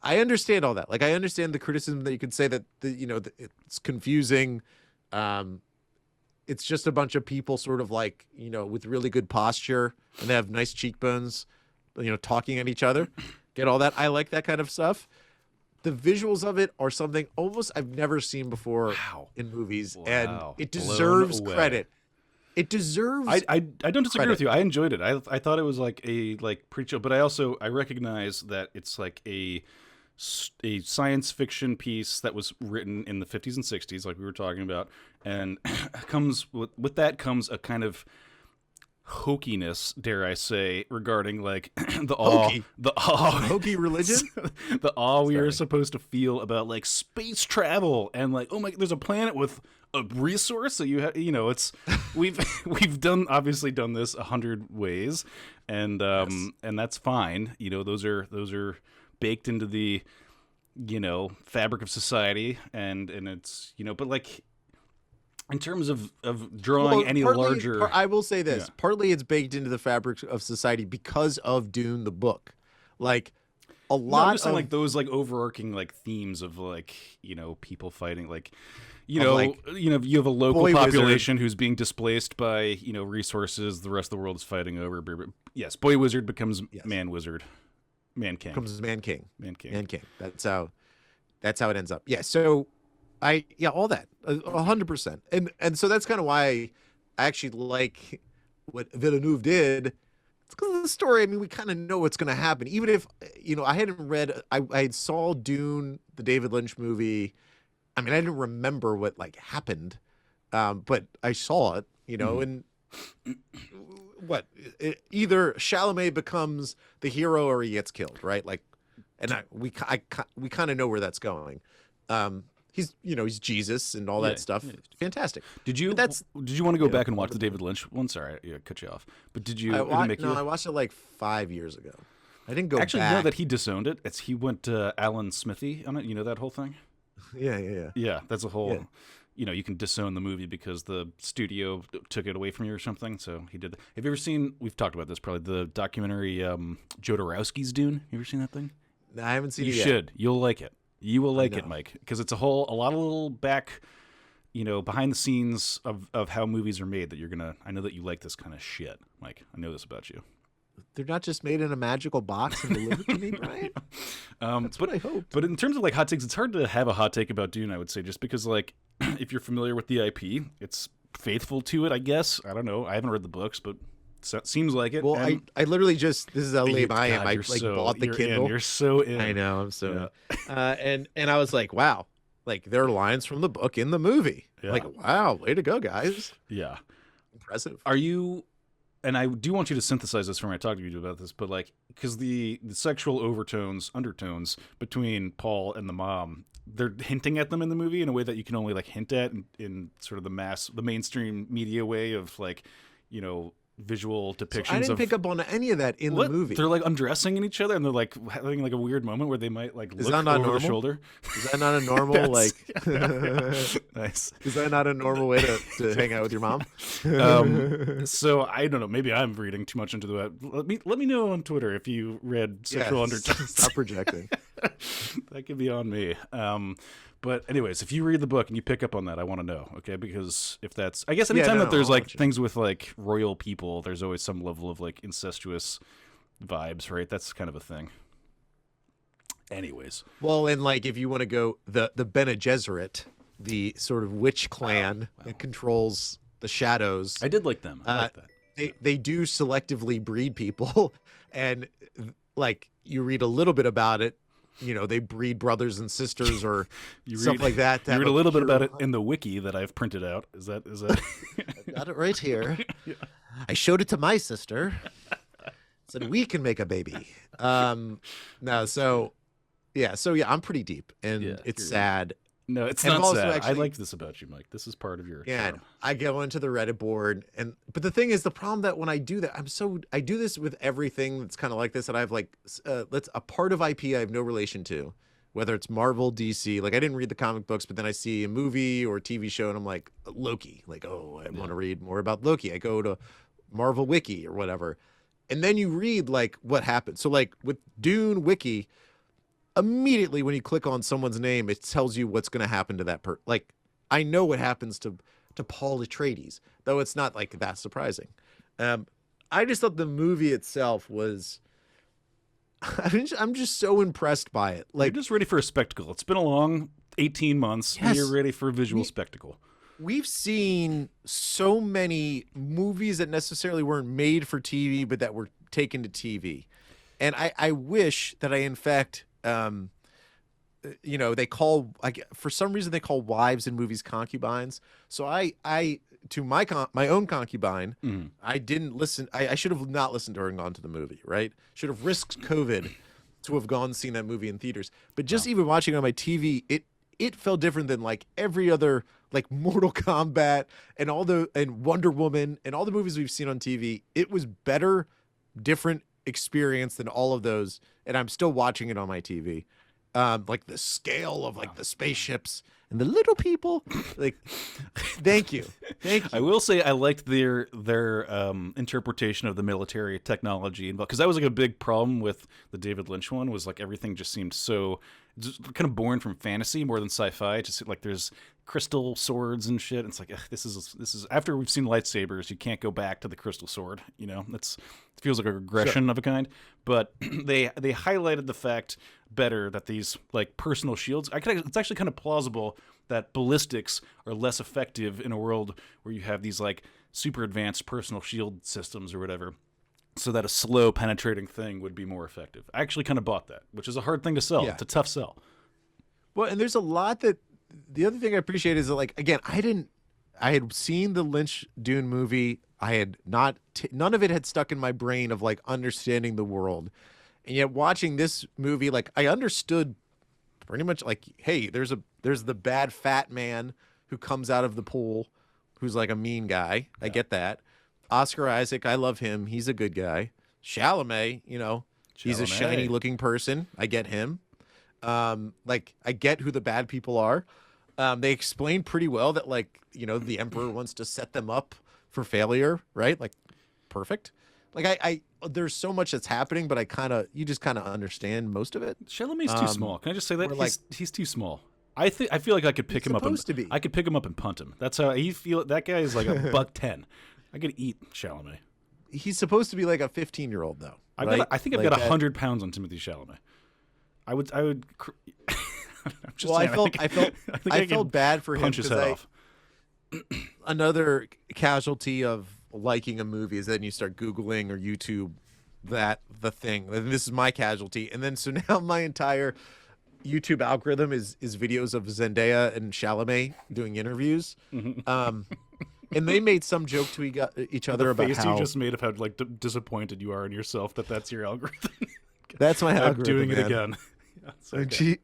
I understand all that. Like, I understand the criticism that you could say that it's confusing. It's just a bunch of people sort of like, with really good posture and they have nice cheekbones, talking at each other. Get all that? I like that kind of stuff. The visuals of it are something almost I've never seen before in movies, and it deserves credit. It deserves. I don't disagree credit. with you. I enjoyed it. I thought it was like a pretty chill, but I recognize that it's like a science fiction piece that was written in the 50s and 60s, like we were talking about, and comes with that comes a kind of hokiness, dare I say, regarding like the hokey religion, the awe we are supposed to feel about like space travel and like, oh my, there's a planet with a resource, so it's we've obviously done this 100 ways, and and that's fine. Those are baked into the fabric of society, and it's but like, in terms of drawing any larger, I will say this. Yeah. Partly it's baked into the fabric of society because of Dune the book. Like a lot of like those like overarching like themes of like, people fighting, like you have a local population who's being displaced by, resources the rest of the world is fighting over. Yes, boy wizard becomes man wizard. Man king. Becomes man king. Man king. That's how it ends up. Yeah, so all that 100%, and so that's kind of why I actually like what Villeneuve did. It's because of the story. I mean, we kind of know what's going to happen, even if I hadn't read. I saw Dune, the David Lynch movie. I mean, I didn't remember what like happened, but I saw it. And what either Chalamet becomes the hero or he gets killed, right? Like, and we kind of know where that's going. He's Jesus and all that stuff. Yeah. Fantastic. Did you want to go back and watch the David Lynch one? Sorry, I cut you off. But did you? I watched it like 5 years ago. I didn't go actually back. know that he disowned it. He went Alan Smithy on it. You know that whole thing? Yeah. Yeah, that's a whole. Yeah. You can disown the movie because the studio took it away from you or something. So he did. Have you ever seen? We've talked about this probably. The documentary Jodorowsky's Dune. You ever seen that thing? No, I haven't seen it yet. You should. You'll like it. You will like it, Mike, because it's a lot of little back, behind the scenes of how movies are made that you're gonna. I know that you like this kind of shit, Mike. I know this about you. They're not just made in a magical box and delivered to me, Brian. That's what I hope. But in terms of like hot takes, it's hard to have a hot take about Dune. I would say just because like if you're familiar with the IP, it's faithful to it. I guess I don't know. I haven't read the books, but. So it seems like it. Well, I literally this is how lame I am. I bought the Kindle. You're so in. I know, I'm so in. And I was like, wow, like there are lines from the book in the movie. Yeah. Like, wow, way to go, guys. Yeah. Impressive. Are you, and I do want you to synthesize this for when I talk to you about this, but like, because the sexual undertones between Paul and the mom, they're hinting at them in the movie in a way that you can only like hint at in sort of the mainstream media way of like, visual depictions. So I didn't pick up on any of that in the movie. They're like undressing in each other, and they're like having like a weird moment where they might like look over the shoulder. Is that not a normal like? Nice. Is that not a normal way to hang out with your mom? So I don't know. Maybe I'm reading too much into that. Let me know on Twitter if you read sexual undertones. Stop projecting. That could be on me. But anyways, if you read the book and you pick up on that, I want to know, okay? Because if that's, I guess anytime that there's like things with like royal people, there's always some level of like incestuous vibes, right? That's kind of a thing. Anyways. Well, and like if you want to go the Bene Gesserit, the sort of witch clan that controls the shadows. I did like them. I like that. They do selectively breed people, and like you read a little bit about it. They breed brothers and sisters or stuff like that. You read a little bit about it in the wiki that I've printed out. Is that? I've got it right here. Yeah. I showed it to my sister. Said we can make a baby. I'm pretty deep, and it's sad. No, it's not sad. Actually, I like this about you, Mike. This is part of your show. I go into the Reddit board, but the thing is, the problem that when I do that, I do this with everything that's kind of like this, that I have like a part of IP I have no relation to, whether it's Marvel, DC. Like I didn't read the comic books, but then I see a movie or a TV show, and I'm like Loki. Like, oh, I want to read more about Loki. I go to Marvel Wiki or whatever, and then you read like what happened. So like with Dune Wiki. Immediately when you click on someone's name, it tells you what's going to happen to that person. Like, I know what happens to Paul Atreides, though it's not like that surprising. I just thought the movie itself was, I'm just so impressed by it. You're Like, just ready for a spectacle. It's been a long 18 months, and yes, you're ready for a visual spectacle. we've seen so many movies that necessarily weren't made for TV, but that were taken to TV. And I wish that I, in fact, for some reason they call wives in movies concubines. So I to my own concubine, I didn't listen. I should have not listened to her and gone to the movie, right? Should have risked COVID to have gone and seen that movie in theaters. But just even watching it on my TV, it felt different than like every other, like Mortal Kombat and Wonder Woman and all the movies we've seen on TV. It was better, different experience than all of those, and I'm still watching it on my TV. Like the scale of like the spaceships and the little people, like, thank you. I will say I liked their interpretation of the military technology, because that was like a big problem with the David Lynch one. Was like everything just seemed so just kind of born from fantasy more than sci-fi. Just like there's crystal swords and shit. It's like this is after we've seen lightsabers, you can't go back to the crystal sword. You know, it feels like a regression of a kind. But they highlighted the fact better that these like personal shields. It's actually kind of plausible that ballistics are less effective in a world where you have these like super advanced personal shield systems or whatever. So that a slow penetrating thing would be more effective. I actually kind of bought that, which is a hard thing to sell. Yeah. It's a tough sell. Well, and there's a lot that the other thing I appreciate is that, like, again, I had seen the Lynch Dune movie. I had not, none of it had stuck in my brain of like understanding the world. And yet watching this movie, like I understood pretty much like, hey, there's the bad fat man who comes out of the pool, who's like a mean guy. I get that. Oscar Isaac, I love him. He's a good guy. Chalamet, he's a shiny looking person. I get him. Like I get who the bad people are. They explain pretty well that like, the emperor wants to set them up for failure, right? Like perfect. Like I there's so much that's happening, but you just kind of understand most of it. Chalamet's too small. Can I just say that he's too small? I feel like I could pick him up. I could pick him up and punt him. That's how he feel. That guy is like a $110. I could eat Chalamet. He's supposed to be like a 15-year-old though. Right? I think I've got 100 pounds on Timothy Chalamet. I would. I'm just well, saying, I felt bad for him. Punch his head off. Another casualty of liking a movie is then you start Googling or YouTube the thing. And this is my casualty. And then so now my entire YouTube algorithm is videos of Zendaya and Chalamet doing interviews. And they made some joke to each other about face how you just made of how like disappointed you are in yourself that's your algorithm. That's my algorithm. I'm doing it man. again. Okay.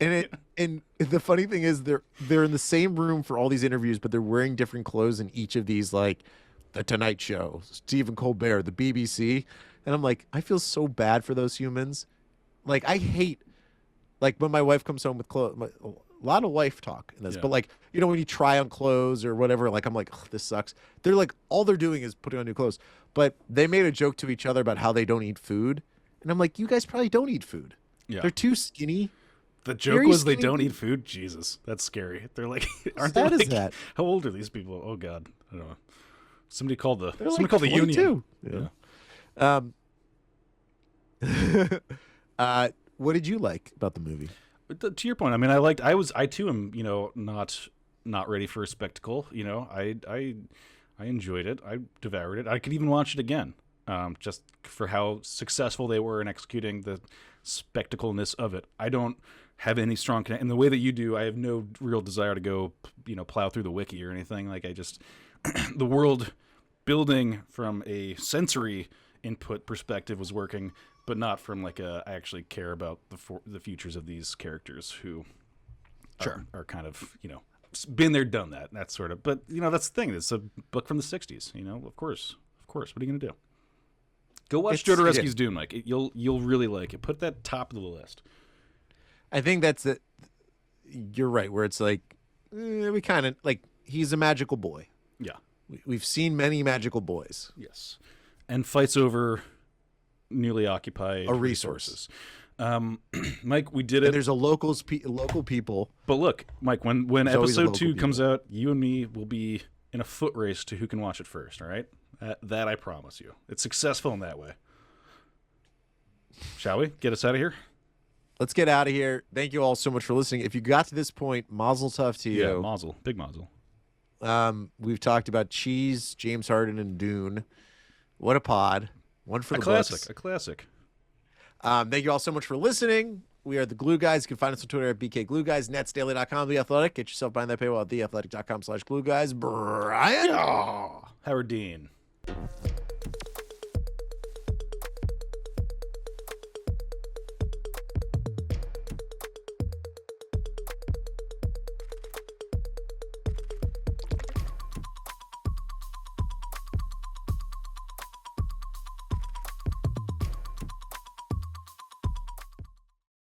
And the funny thing is they're in the same room for all these interviews, but they're wearing different clothes in each of these, like the Tonight Show, Stephen Colbert, the BBC. And I'm like, I feel so bad for those humans. Like I hate, like when my wife comes home with clothes, a lot of wife talk in this, but like, when you try on clothes or whatever, like I'm like, this sucks. They're like, all they're doing is putting on new clothes. But they made a joke to each other about how they don't eat food. And I'm like, you guys probably don't eat food. Yeah. They're too skinny. The joke was they don't eat food? Jesus, that's scary. They're like, aren't they like, that? How old are these people? Oh God, I don't know. Somebody called the union. Yeah. What did you like about the movie? To your point, I mean, I too am, not ready for a spectacle. I enjoyed it. I devoured it. I could even watch it again, just for how successful they were in executing the spectacleness of it. I don't have any strong connection. In the way that you do, I have no real desire to go, plow through the wiki or anything. Like I just, the world building from a sensory input perspective was working, but not from like I actually care about the futures of these characters who are kind of, been there, done that sort of. But, that's the thing. It's a book from the 60s, of course. What are you going to do? Go watch Jodorowsky's Dune, Mike. You'll really like it. Put that top of the list. I think that's it. You're right, where it's like, we kind of, like, he's a magical boy. Yeah. We've seen many magical boys. Yes. And fights over newly occupied resources. Mike, we did it. And there's local people. But look, Mike, when episode 2 comes out, you and me will be in a foot race to who can watch it first, all right? That I promise you. It's successful in that way. Shall we get us out of here? Let's get out of here. Thank you all so much for listening. If you got to this point, mazel tov to you. Yeah, mazel. Big mazel. We've talked about Cheese, James Harden, and Dune. What a pod. One for the books. A classic. Thank you all so much for listening. We are the Glue Guys. You can find us on Twitter at BKGlueGuys, netsdaily.com, The Athletic. Get yourself behind that paywall at theathletic.com/glueguys. Brian. Howard Dean.